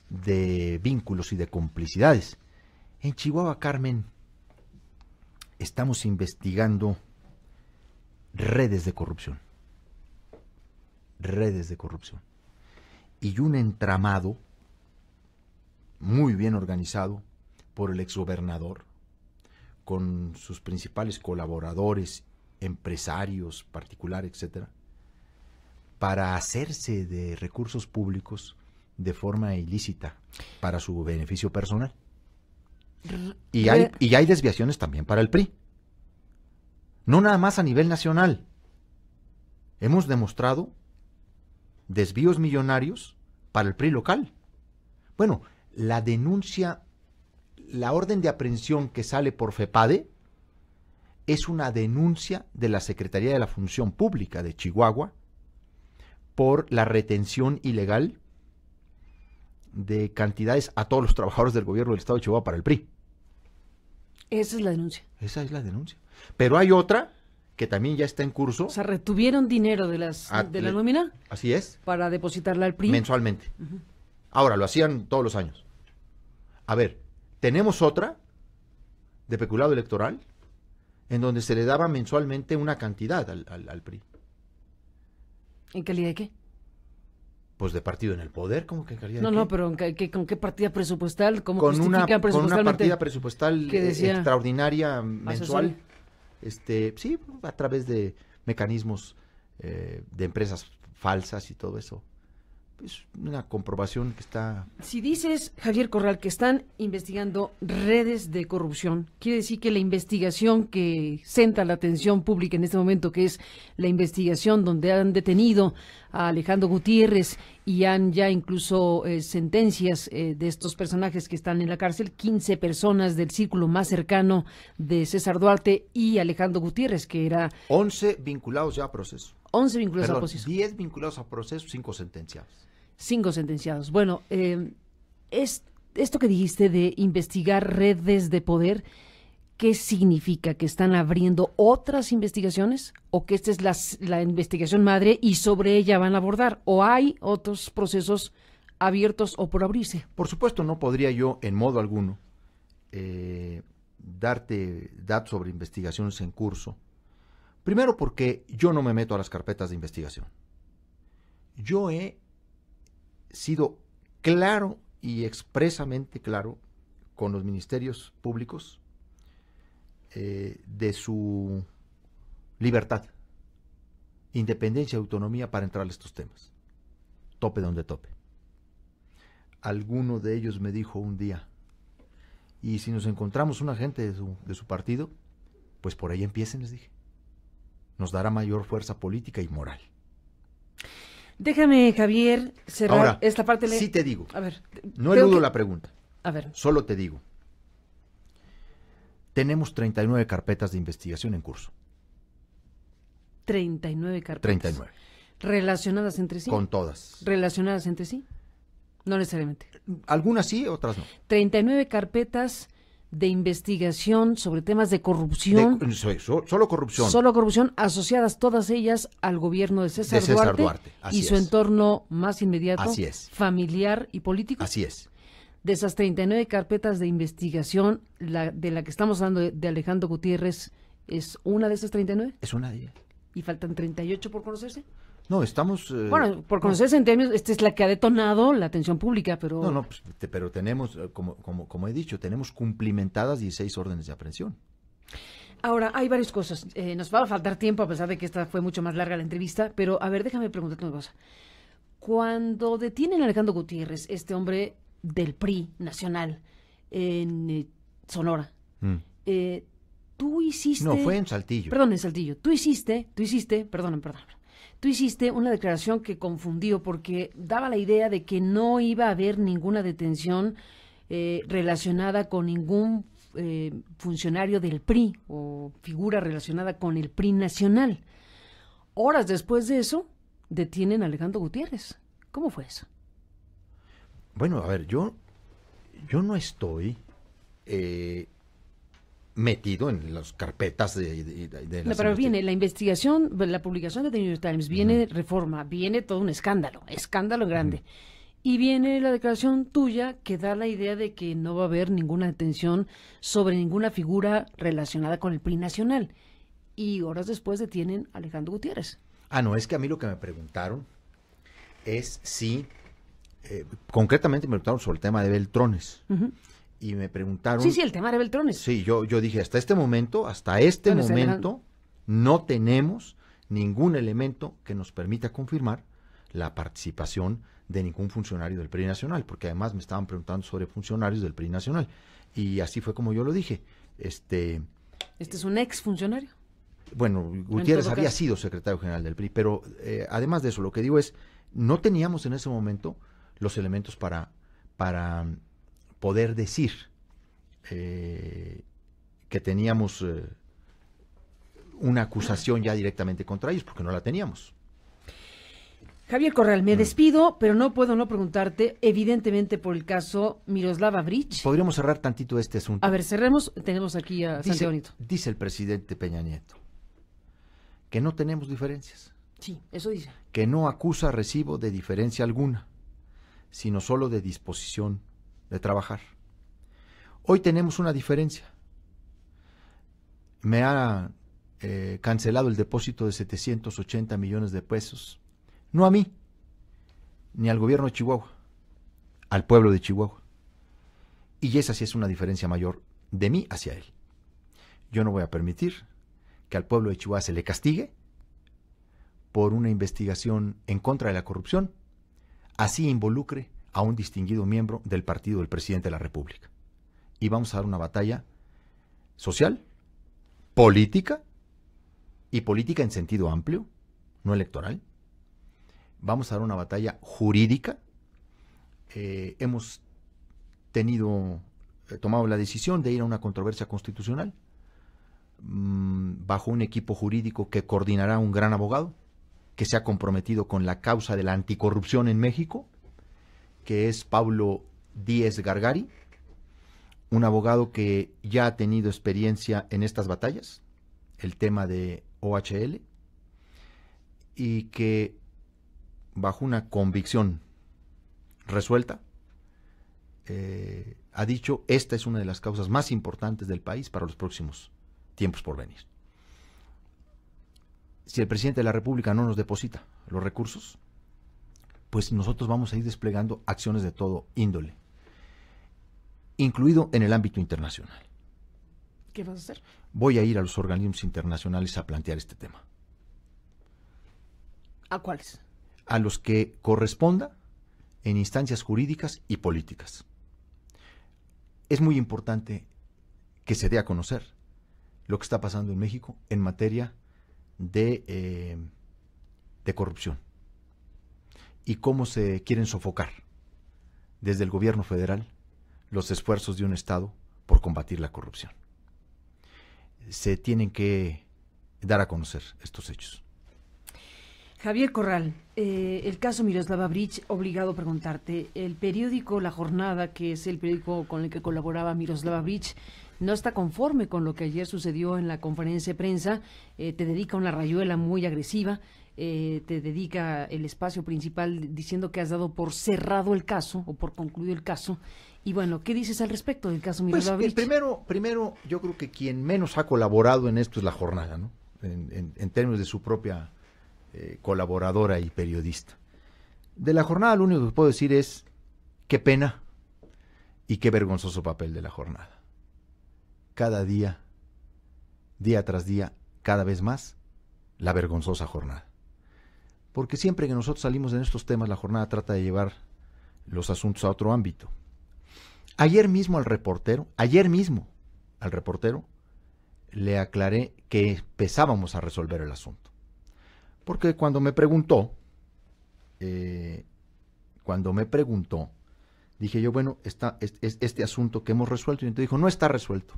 de vínculos y de complicidades. En Chihuahua, Carmen, estamos investigando redes de corrupción. Redes de corrupción. Y un entramado muy bien organizado por el exgobernador, con sus principales colaboradores, empresarios, particulares, etcétera, para hacerse de recursos públicos de forma ilícita para su beneficio personal. Y hay desviaciones también para el PRI. No nada más a nivel nacional. Hemos demostrado desvíos millonarios para el PRI local. Bueno, la denuncia, la orden de aprehensión que sale por FEPADE es una denuncia de la Secretaría de la Función Pública de Chihuahua por la retención ilegal de cantidades a todos los trabajadores del gobierno del Estado de Chihuahua para el PRI. Esa es la denuncia. Esa es la denuncia. Pero hay otra que también ya está en curso. O sea, retuvieron dinero de la nómina. Así es. Para depositarla al PRI. Mensualmente. Ahora, lo hacían todos los años. A ver, tenemos otra de peculado electoral en donde se le daba mensualmente una cantidad al PRI. ¿En calidad de qué? Pues de partido en el poder, ¿cómo que en calidad de qué? No, pero ¿con qué partida presupuestal? ¿Cómo con justifican con una partida presupuestal presupuestal extraordinaria mensual. Asesor. Sí, a través de mecanismos de empresas falsas y todo eso. Es una comprobación que está... Si dices, Javier Corral, que están investigando redes de corrupción, quiere decir que la investigación que centra la atención pública en este momento, que es la investigación donde han detenido a Alejandro Gutiérrez y han ya incluso sentencias de estos personajes que están en la cárcel, 15 personas del círculo más cercano de César Duarte y Alejandro Gutiérrez, que era... 11 vinculados ya a proceso. 11 vinculados a proceso. 10 vinculados a proceso, 5 sentenciados. 5 sentenciados. Bueno, esto que dijiste de investigar redes de poder, ¿qué significa? ¿Que están abriendo otras investigaciones? ¿O que esta es la investigación madre y sobre ella van a abordar? ¿O hay otros procesos abiertos o por abrirse? Por supuesto, no podría yo, en modo alguno, darte datos sobre investigaciones en curso. Primero porque yo no me meto a las carpetas de investigación. Yo he sido claro y expresamente claro con los ministerios públicos de su libertad, independencia y autonomía para entrar a estos temas. Tope donde tope. Alguno de ellos me dijo un día, y si nos encontramos un agente de su partido, pues por ahí empiecen, les dije. Nos dará mayor fuerza política y moral. Déjame, Javier, cerrar ahora, esta parte. Sí te digo. A ver. No eludo la pregunta. A ver. Solo te digo. Tenemos 39 carpetas de investigación en curso. 39 carpetas. 39. ¿Relacionadas entre sí? Con todas. ¿Relacionadas entre sí? No necesariamente. Algunas sí, otras no. 39 carpetas de investigación sobre temas de corrupción. Solo corrupción. Solo corrupción, asociadas todas ellas al gobierno de César Duarte y su entorno más inmediato, Así es. Familiar y político. Así es. De esas 39 carpetas de investigación, de la que estamos hablando de Alejandro Gutiérrez, ¿es una de esas 39? Es una de ellas. ¿Y faltan 38 por conocerse? No, estamos... bueno, por conocerse en términos, esta es la que ha detonado la atención pública, pero... No, pues, pero tenemos, como he dicho, tenemos cumplimentadas 16 órdenes de aprehensión. Ahora, hay varias cosas. Nos va a faltar tiempo, a pesar de que esta fue mucho más larga la entrevista, pero a ver, déjame preguntarte una cosa. Cuando detienen a Alejandro Gutiérrez, este hombre del PRI nacional en Sonora, tú hiciste... No, fue en Saltillo. Perdón, en Saltillo. Tú hiciste, perdón. Tú hiciste una declaración que confundió porque daba la idea de que no iba a haber ninguna detención relacionada con ningún funcionario del PRI o figura relacionada con el PRI nacional. Horas después de eso, detienen a Alejandro Gutiérrez. ¿Cómo fue eso? Bueno, a ver, yo no estoy metido en las carpetas de no, pero viene la investigación, la publicación de The New York Times, viene Reforma, viene todo un escándalo grande. Y viene la declaración tuya que da la idea de que no va a haber ninguna detención sobre ninguna figura relacionada con el PRI nacional. Y horas después detienen a Alejandro Gutiérrez. No, es que a mí lo que me preguntaron es si, concretamente me preguntaron sobre el tema de Beltrones. Y me preguntaron... Sí, el tema de Beltrones. Sí, yo dije, hasta este momento, no tenemos ningún elemento que nos permita confirmar la participación de ningún funcionario del PRI nacional, porque además me estaban preguntando sobre funcionarios del PRI nacional. Y así fue como yo lo dije. Este es un ex funcionario. Bueno, Gutiérrez había sido secretario general del PRI, pero además de eso, lo que digo es, no teníamos en ese momento los elementos para poder decir que teníamos una acusación ya directamente contra ellos, porque no la teníamos. Javier Corral, me despido, pero no puedo no preguntarte, evidentemente por el caso Miroslava Breach. Podríamos cerrar tantito este asunto. A ver, cerremos, tenemos aquí a Santiago Nieto. Dice el presidente Peña Nieto que no tenemos diferencias. Sí, eso dice. Que no acusa recibo de diferencia alguna, sino solo de disposición de trabajar. Hoy tenemos una diferencia. Me ha cancelado el depósito de 780 millones de pesos. No a mí, ni al gobierno de Chihuahua, al pueblo de Chihuahua. Y esa sí es una diferencia mayor de mí hacia él. Yo no voy a permitir que al pueblo de Chihuahua se le castigue por una investigación en contra de la corrupción, así involucre a un distinguido miembro del partido del presidente de la República. Y vamos a dar una batalla social, política, y política en sentido amplio, no electoral. Vamos a dar una batalla jurídica. Hemos tomado la decisión de ir a una controversia constitucional bajo un equipo jurídico que coordinará un gran abogado que se ha comprometido con la causa de la anticorrupción en México, que es Pablo Díez Gargari, un abogado que ya ha tenido experiencia en estas batallas, el tema de OHL, y que bajo una convicción resuelta ha dicho, esta es una de las causas más importantes del país para los próximos tiempos por venir. Si el presidente de la República no nos deposita los recursos, pues nosotros vamos a ir desplegando acciones de todo índole, incluido en el ámbito internacional. ¿Qué vas a hacer? Voy a ir a los organismos internacionales a plantear este tema. ¿A cuáles? A los que corresponda en instancias jurídicas y políticas. Es muy importante que se dé a conocer lo que está pasando en México en materia de corrupción y cómo se quieren sofocar desde el gobierno federal los esfuerzos de un Estado por combatir la corrupción. Se tienen que dar a conocer estos hechos. Javier Corral, el caso Miroslava Breach, obligado a preguntarte, el periódico La Jornada, que es el periódico con el que colaboraba Miroslava Breach, no está conforme con lo que ayer sucedió en la conferencia de prensa, te dedica una rayuela muy agresiva, te dedica el espacio principal diciendo que has dado por cerrado el caso o por concluido el caso. Y bueno, ¿qué dices al respecto del caso Miroslava Breach? Primero, yo creo que quien menos ha colaborado en esto es La Jornada, ¿no? En términos de su propia colaboradora y periodista. De La Jornada lo único que puedo decir es qué pena y qué vergonzoso papel de La Jornada. Cada día, día tras día, cada vez más, la vergonzosa Jornada. Porque siempre que nosotros salimos en estos temas, La Jornada trata de llevar los asuntos a otro ámbito. Ayer mismo al reportero, le aclaré que empezábamos a resolver el asunto. Porque cuando me preguntó, Dije yo, bueno, este asunto que hemos resuelto. Y entonces dijo, no está resuelto.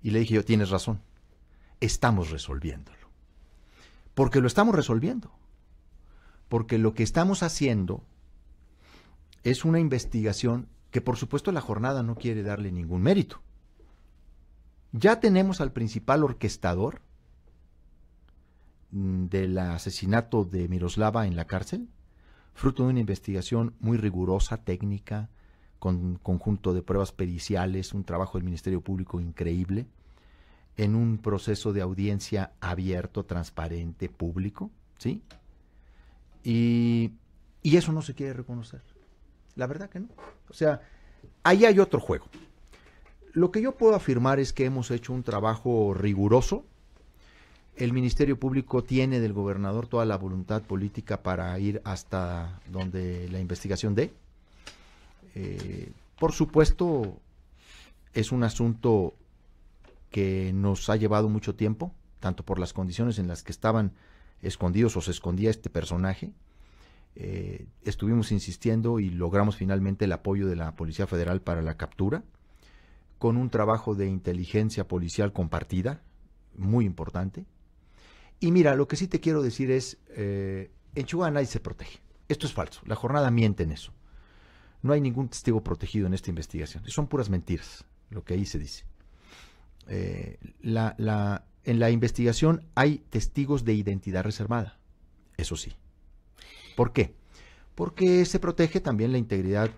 Y le dije yo, tienes razón, estamos resolviéndolo. Porque lo estamos resolviendo. Porque lo que estamos haciendo es una investigación que por supuesto la jornada no quiere darle ningún mérito. Ya tenemos al principal orquestador del asesinato de Miroslava en la cárcel, fruto de una investigación muy rigurosa, técnica, con conjunto de pruebas periciales, un trabajo del Ministerio Público increíble, en un proceso de audiencia abierto, transparente, público, ¿sí? Y eso no se quiere reconocer. La verdad que no. O sea, ahí hay otro juego. Lo que yo puedo afirmar es que hemos hecho un trabajo riguroso. El Ministerio Público tiene del gobernador toda la voluntad política para ir hasta donde la investigación dé. Por supuesto, es un asunto que nos ha llevado mucho tiempo, tanto por las condiciones en las que estaban escondidos o se escondía este personaje. Estuvimos insistiendo y logramos finalmente el apoyo de la Policía Federal para la captura, con un trabajo de inteligencia policial compartida, muy importante. Y mira, lo que sí te quiero decir es, en Chihuahua nadie se protege. Esto es falso, la jornada miente en eso. No hay ningún testigo protegido en esta investigación. Son puras mentiras, lo que ahí se dice. En la investigación hay testigos de identidad reservada, eso sí. ¿Por qué? Porque se protege también la integridad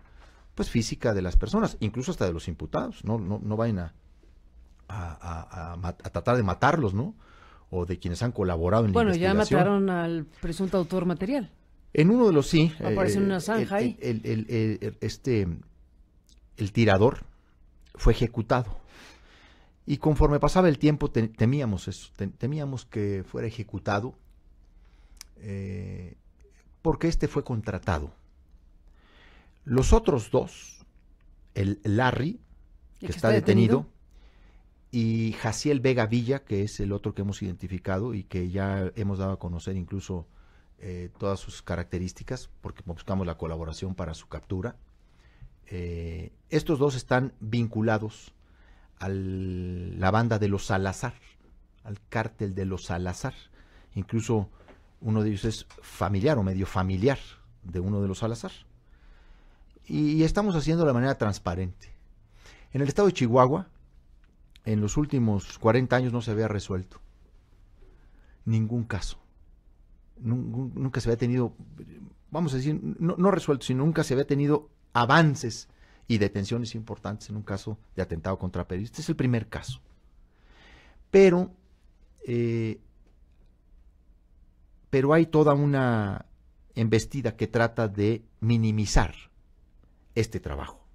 pues física de las personas, incluso hasta de los imputados. No vayan a tratar de matarlos, ¿no? O de quienes han colaborado en la investigación. Bueno, ya mataron al presunto autor material. En uno de los sí. Aparece en una zanja ahí. El tirador fue ejecutado. Y conforme pasaba el tiempo temíamos eso, temíamos que fuera ejecutado porque este fue contratado. Los otros dos, el Larry, que está detenido, y Jaciel Vega Villa, que es el otro que hemos identificado y que ya hemos dado a conocer incluso todas sus características, porque buscamos la colaboración para su captura. Estos dos están vinculados a la banda de los Salazar, al cártel de los Salazar. Incluso uno de ellos es familiar o medio familiar de uno de los Salazar. Y estamos haciendo de manera transparente. En el estado de Chihuahua, en los últimos 40 años no se había resuelto ningún caso. Nunca se había tenido, vamos a decir, no resuelto, sino nunca se había tenido avances y detenciones importantes en un caso de atentado contra periodistas. Este es el primer caso. Pero hay toda una embestida que trata de minimizar este trabajo,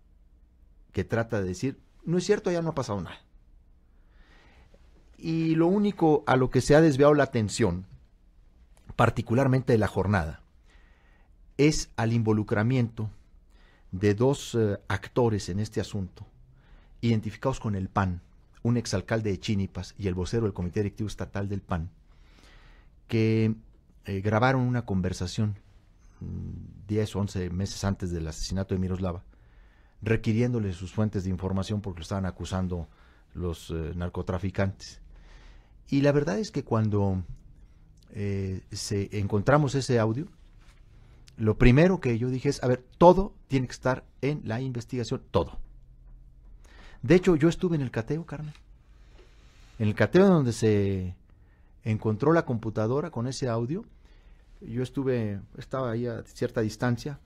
que trata de decir, no es cierto, ya no ha pasado nada. Y lo único a lo que se ha desviado la atención, particularmente de la jornada, es al involucramiento de dos actores en este asunto, identificados con el PAN, un exalcalde de Chínipas y el vocero del Comité Directivo Estatal del PAN, que grabaron una conversación 10 o 11 meses antes del asesinato de Miroslava, requiriéndole sus fuentes de información porque lo estaban acusando los narcotraficantes. Y la verdad es que cuando encontramos ese audio, lo primero que yo dije es, a ver, todo tiene que estar en la investigación, todo. De hecho, yo estuve en el cateo, Carmen. En el cateo donde se encontró la computadora con ese audio, yo estaba ahí a cierta distancia,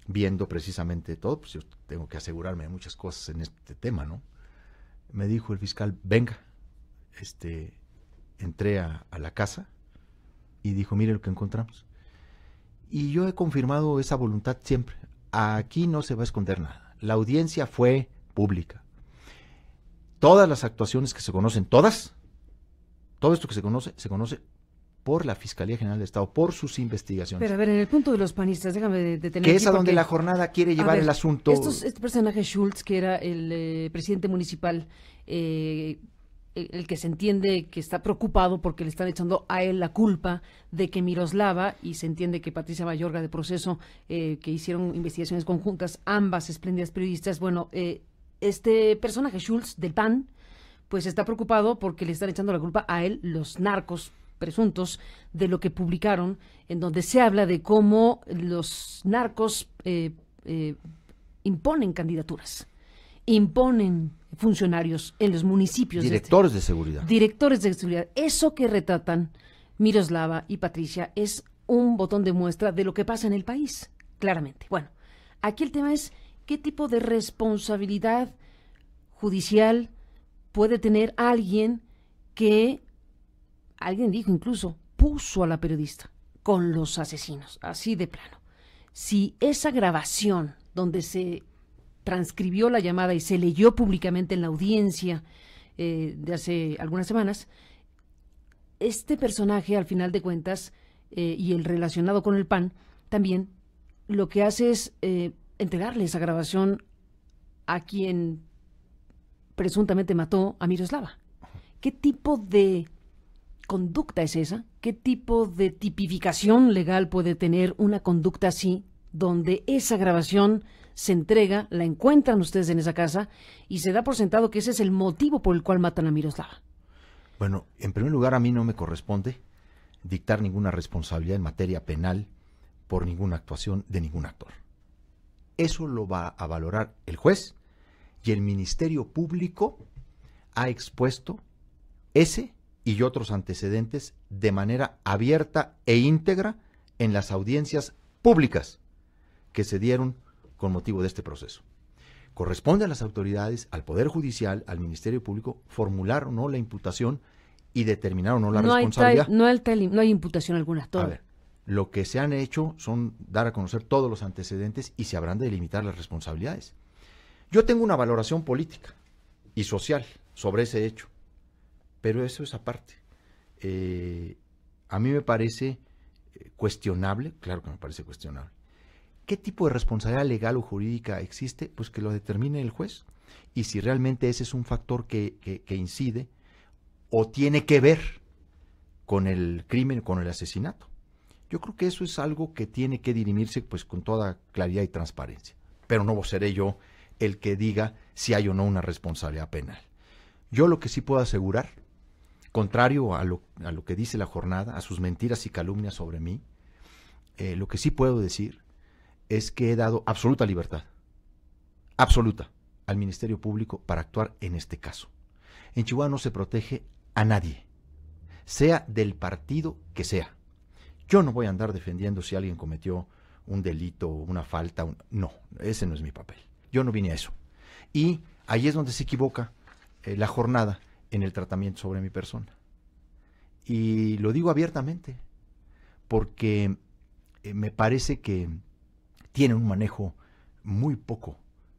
viendo precisamente todo, pues yo tengo que asegurarme de muchas cosas en este tema, ¿no? Me dijo el fiscal, venga, entré a la casa y dijo, mire lo que encontramos. Y yo he confirmado esa voluntad siempre. Aquí no se va a esconder nada. La audiencia fue pública. Todas las actuaciones que se conocen, todo esto que se conoce por la Fiscalía General del Estado, por sus investigaciones. Pero a ver, en el punto de los panistas, déjame detener. Que es a donde la jornada quiere llevar el asunto. Este personaje Schultz, que era el presidente municipal, el que se entiende que está preocupado porque le están echando a él la culpa de que Miroslava, y se entiende que Patricia Mayorga de Proceso, que hicieron investigaciones conjuntas, ambas espléndidas periodistas, bueno, este personaje Schultz del PAN, pues está preocupado porque le están echando la culpa a él, los narcos presuntos, de lo que publicaron, en donde se habla de cómo los narcos imponen candidaturas, imponen funcionarios en los municipios. Directores de seguridad. Directores de seguridad. Eso que retratan Miroslava y Patricia es un botón de muestra de lo que pasa en el país, claramente. Bueno, aquí el tema es qué tipo de responsabilidad judicial puede tener alguien que, alguien dijo incluso, puso a la periodista con los asesinos, así de plano. Si esa grabación donde se transcribió la llamada y se leyó públicamente en la audiencia de hace algunas semanas, este personaje, al final de cuentas, y el relacionado con el PAN, también lo que hace es entregarle esa grabación a quien presuntamente mató a Miroslava. ¿Qué tipo de conducta es esa? ¿Qué tipo de tipificación legal puede tener una conducta así, donde esa grabación se entrega, la encuentran ustedes en esa casa y se da por sentado que ese es el motivo por el cual matan a Miroslava? Bueno, en primer lugar, a mí no me corresponde dictar ninguna responsabilidad en materia penal por ninguna actuación de ningún actor. Eso lo va a valorar el juez, y el Ministerio Público ha expuesto ese y otros antecedentes de manera abierta e íntegra en las audiencias públicas que se dieron con motivo de este proceso. Corresponde a las autoridades, al Poder Judicial, al Ministerio Público, formular o no la imputación y determinar o no la responsabilidad. No hay imputación alguna. A ver, lo que se han hecho son dar a conocer todos los antecedentes y se habrán de delimitar las responsabilidades. Yo tengo una valoración política y social sobre ese hecho, pero eso es aparte. A mí me parece cuestionable, claro que me parece cuestionable. ¿Qué tipo de responsabilidad legal o jurídica existe? Pues que lo determine el juez. Y si realmente ese es un factor que incide o tiene que ver con el crimen, con el asesinato. Yo creo que eso es algo que tiene que dirimirse pues con toda claridad y transparencia. Pero no seré yo el que diga si hay o no una responsabilidad penal. Yo lo que sí puedo asegurar, contrario a lo que dice la jornada, a sus mentiras y calumnias sobre mí, lo que sí puedo decir es que he dado absoluta libertad, absoluta, al Ministerio Público para actuar en este caso. En Chihuahua no se protege a nadie, sea del partido que sea. Yo no voy a andar defendiendo si alguien cometió un delito, una falta, no, ese no es mi papel. Yo no vine a eso. Y ahí es donde se equivoca la jornada en el tratamiento sobre mi persona. Y lo digo abiertamente, porque me parece que tienen un manejo muy poco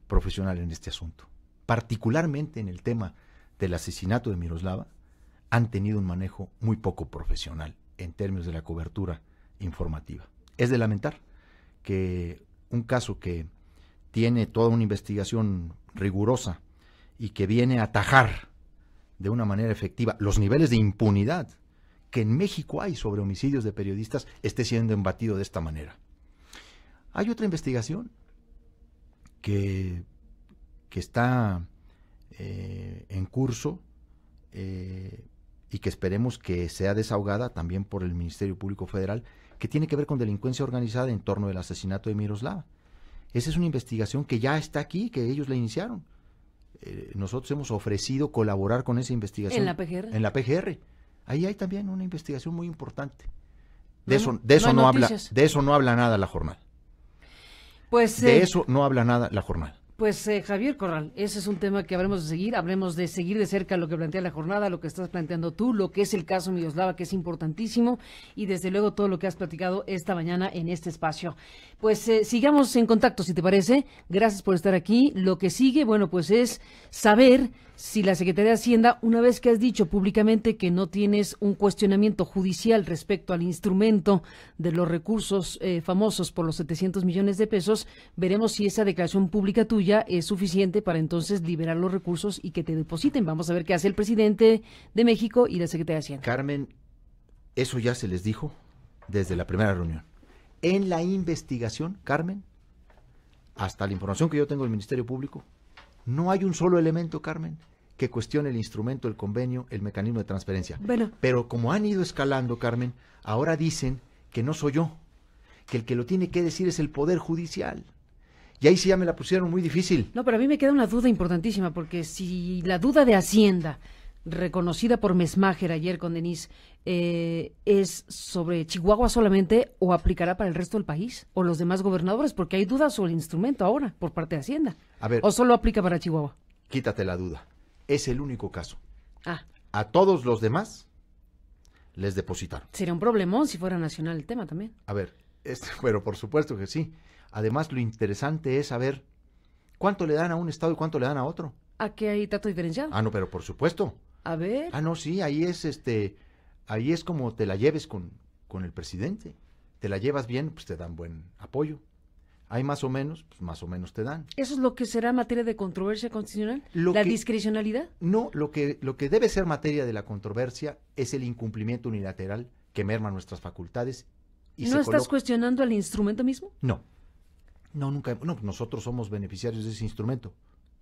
profesional en este asunto. Particularmente en el tema del asesinato de Miroslava, han tenido un manejo muy poco profesional en términos de la cobertura informativa. Es de lamentar que un caso que tiene toda una investigación rigurosa y que viene a atajar de una manera efectiva los niveles de impunidad que en México hay sobre homicidios de periodistas esté siendo embatido de esta manera. Hay otra investigación que está en curso y que esperemos que sea desahogada también por el Ministerio Público Federal, que tiene que ver con delincuencia organizada en torno del asesinato de Miroslava. Esa es una investigación que ya está aquí, que ellos la iniciaron. Nosotros hemos ofrecido colaborar con esa investigación. ¿En la PGR? En la PGR. Ahí hay también una investigación muy importante. De eso no habla nada la jornada. Pues, de eso no habla nada la jornada. Pues Javier Corral, ese es un tema que habremos de seguir, habremos de seguir de cerca lo que plantea la jornada, lo que estás planteando tú, lo que es el caso Miroslava, que es importantísimo, y desde luego todo lo que has platicado esta mañana en este espacio. Pues Pues sigamos en contacto, si te parece. Gracias por estar aquí. Lo que sigue, bueno, pues es saber si la Secretaría de Hacienda, una vez que has dicho públicamente que no tienes un cuestionamiento judicial respecto al instrumento de los recursos famosos por los 700 millones de pesos, veremos si esa declaración pública tuya es suficiente para entonces liberar los recursos y que te depositen. Vamos a ver qué hace el presidente de México y la Secretaría de Hacienda. Carmen, eso ya se les dijo desde la primera reunión. En la investigación, Carmen, hasta la información que yo tengo del Ministerio Público, no hay un solo elemento, Carmen, que cuestione el instrumento, el convenio, el mecanismo de transferencia. Bueno. Pero como han ido escalando, Carmen, ahora dicen que no soy yo, que el que lo tiene que decir es el Poder Judicial. Y ahí sí ya me la pusieron muy difícil. No, pero a mí me queda una duda importantísima, porque si la duda de Hacienda, reconocida por Mesmacher ayer con Denise, es sobre Chihuahua solamente, o aplicará para el resto del país o los demás gobernadores, porque hay dudas sobre el instrumento ahora por parte de Hacienda. A ver, o solo aplica para Chihuahua. Quítate la duda. Es el único caso. Ah. A todos los demás les depositaron. Sería un problemón si fuera nacional el tema también. A ver, pero por supuesto que sí. Además, lo interesante es saber cuánto le dan a un estado y cuánto le dan a otro. ¿A qué hay trato diferenciado? Ah, no, pero por supuesto. A ver. Ah, no, sí, ahí es como te la lleves con el presidente. Te la llevas bien, pues te dan buen apoyo. Hay más o menos, pues más o menos te dan. ¿Eso es lo que será materia de controversia constitucional? ¿Discrecionalidad? No, lo que debe ser materia de la controversia es el incumplimiento unilateral que merma nuestras facultades. Y ¿No estás cuestionando al instrumento mismo? No, nunca. No, nosotros somos beneficiarios de ese instrumento.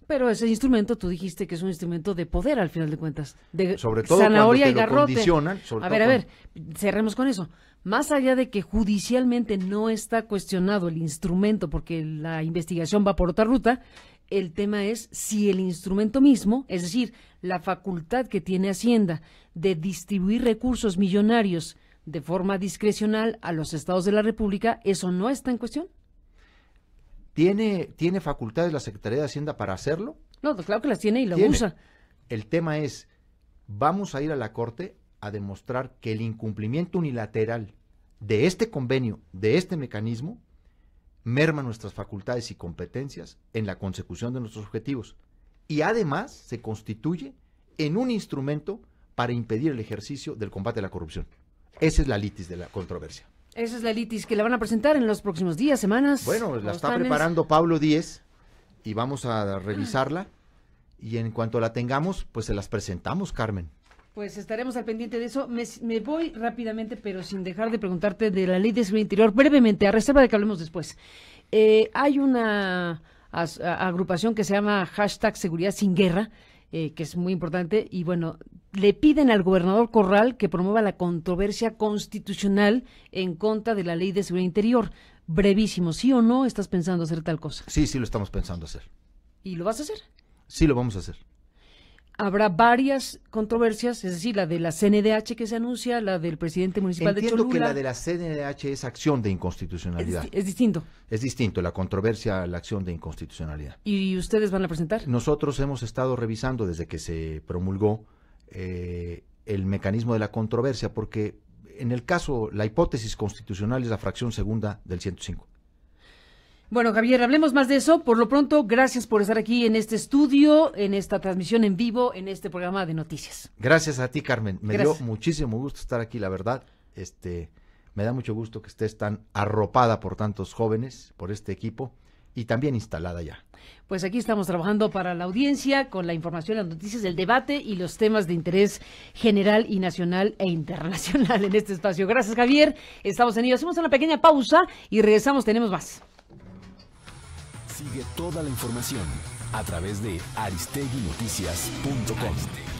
Pero ese instrumento, tú dijiste que es un instrumento de poder, al final de cuentas. De sobre todo zanahoria y cuando te lo garrote. Condicionan. A ver, cerremos con eso. Más allá de que judicialmente no está cuestionado el instrumento, porque la investigación va por otra ruta, el tema es si el instrumento mismo, es decir, la facultad que tiene Hacienda de distribuir recursos millonarios de forma discrecional a los estados de la República, ¿eso no está en cuestión? ¿Tiene facultades la Secretaría de Hacienda para hacerlo? No, claro que las tiene y la Tiene. usa. El tema es, vamos a ir a la Corte a demostrar que el incumplimiento unilateral de este convenio, de este mecanismo, merma nuestras facultades y competencias en la consecución de nuestros objetivos. Y además se constituye en un instrumento para impedir el ejercicio del combate a la corrupción. Esa es la litis de la controversia. Esa es la litis que la van a presentar en los próximos días, semanas. Bueno, la está preparando Pablo Díez y vamos a revisarla y en cuanto la tengamos, pues se las presentamos, Carmen. Pues estaremos al pendiente de eso. Me voy rápidamente, pero sin dejar de preguntarte de la Ley de Seguridad Interior, brevemente, a reserva de que hablemos después. Hay una agrupación que se llama #Seguridad Sin Guerra, que es muy importante, y bueno, le piden al gobernador Corral que promueva la controversia constitucional en contra de la Ley de Seguridad Interior. Brevísimo, ¿sí o no estás pensando hacer tal cosa? Sí, lo estamos pensando hacer. ¿Y lo vas a hacer? Sí, lo vamos a hacer. Habrá varias controversias, es decir, la de la CNDH que se anuncia, la del presidente municipal de Cholula. Entiendo que la de la CNDH es acción de inconstitucionalidad. Es distinto. Es distinto, la controversia a la acción de inconstitucionalidad. ¿Y ustedes van a presentar? Nosotros hemos estado revisando desde que se promulgó el mecanismo de la controversia, porque en el caso, la hipótesis constitucional es la fracción segunda del 105. Bueno, Javier, hablemos más de eso. Por lo pronto, gracias por estar aquí en este estudio, en esta transmisión en vivo, en este programa de noticias. Gracias a ti, Carmen. Me Gracias. dio muchísimo gusto estar aquí, la verdad. Me da mucho gusto que estés tan arropada por tantos jóvenes, por este equipo, y también instalada ya. Pues aquí estamos trabajando para la audiencia con la información, las noticias, el debate y los temas de interés general y nacional e internacional en este espacio. Gracias, Javier. Estamos en ello. Hacemos una pequeña pausa y regresamos. Tenemos más. Sigue toda la información a través de aristeguinoticias.com.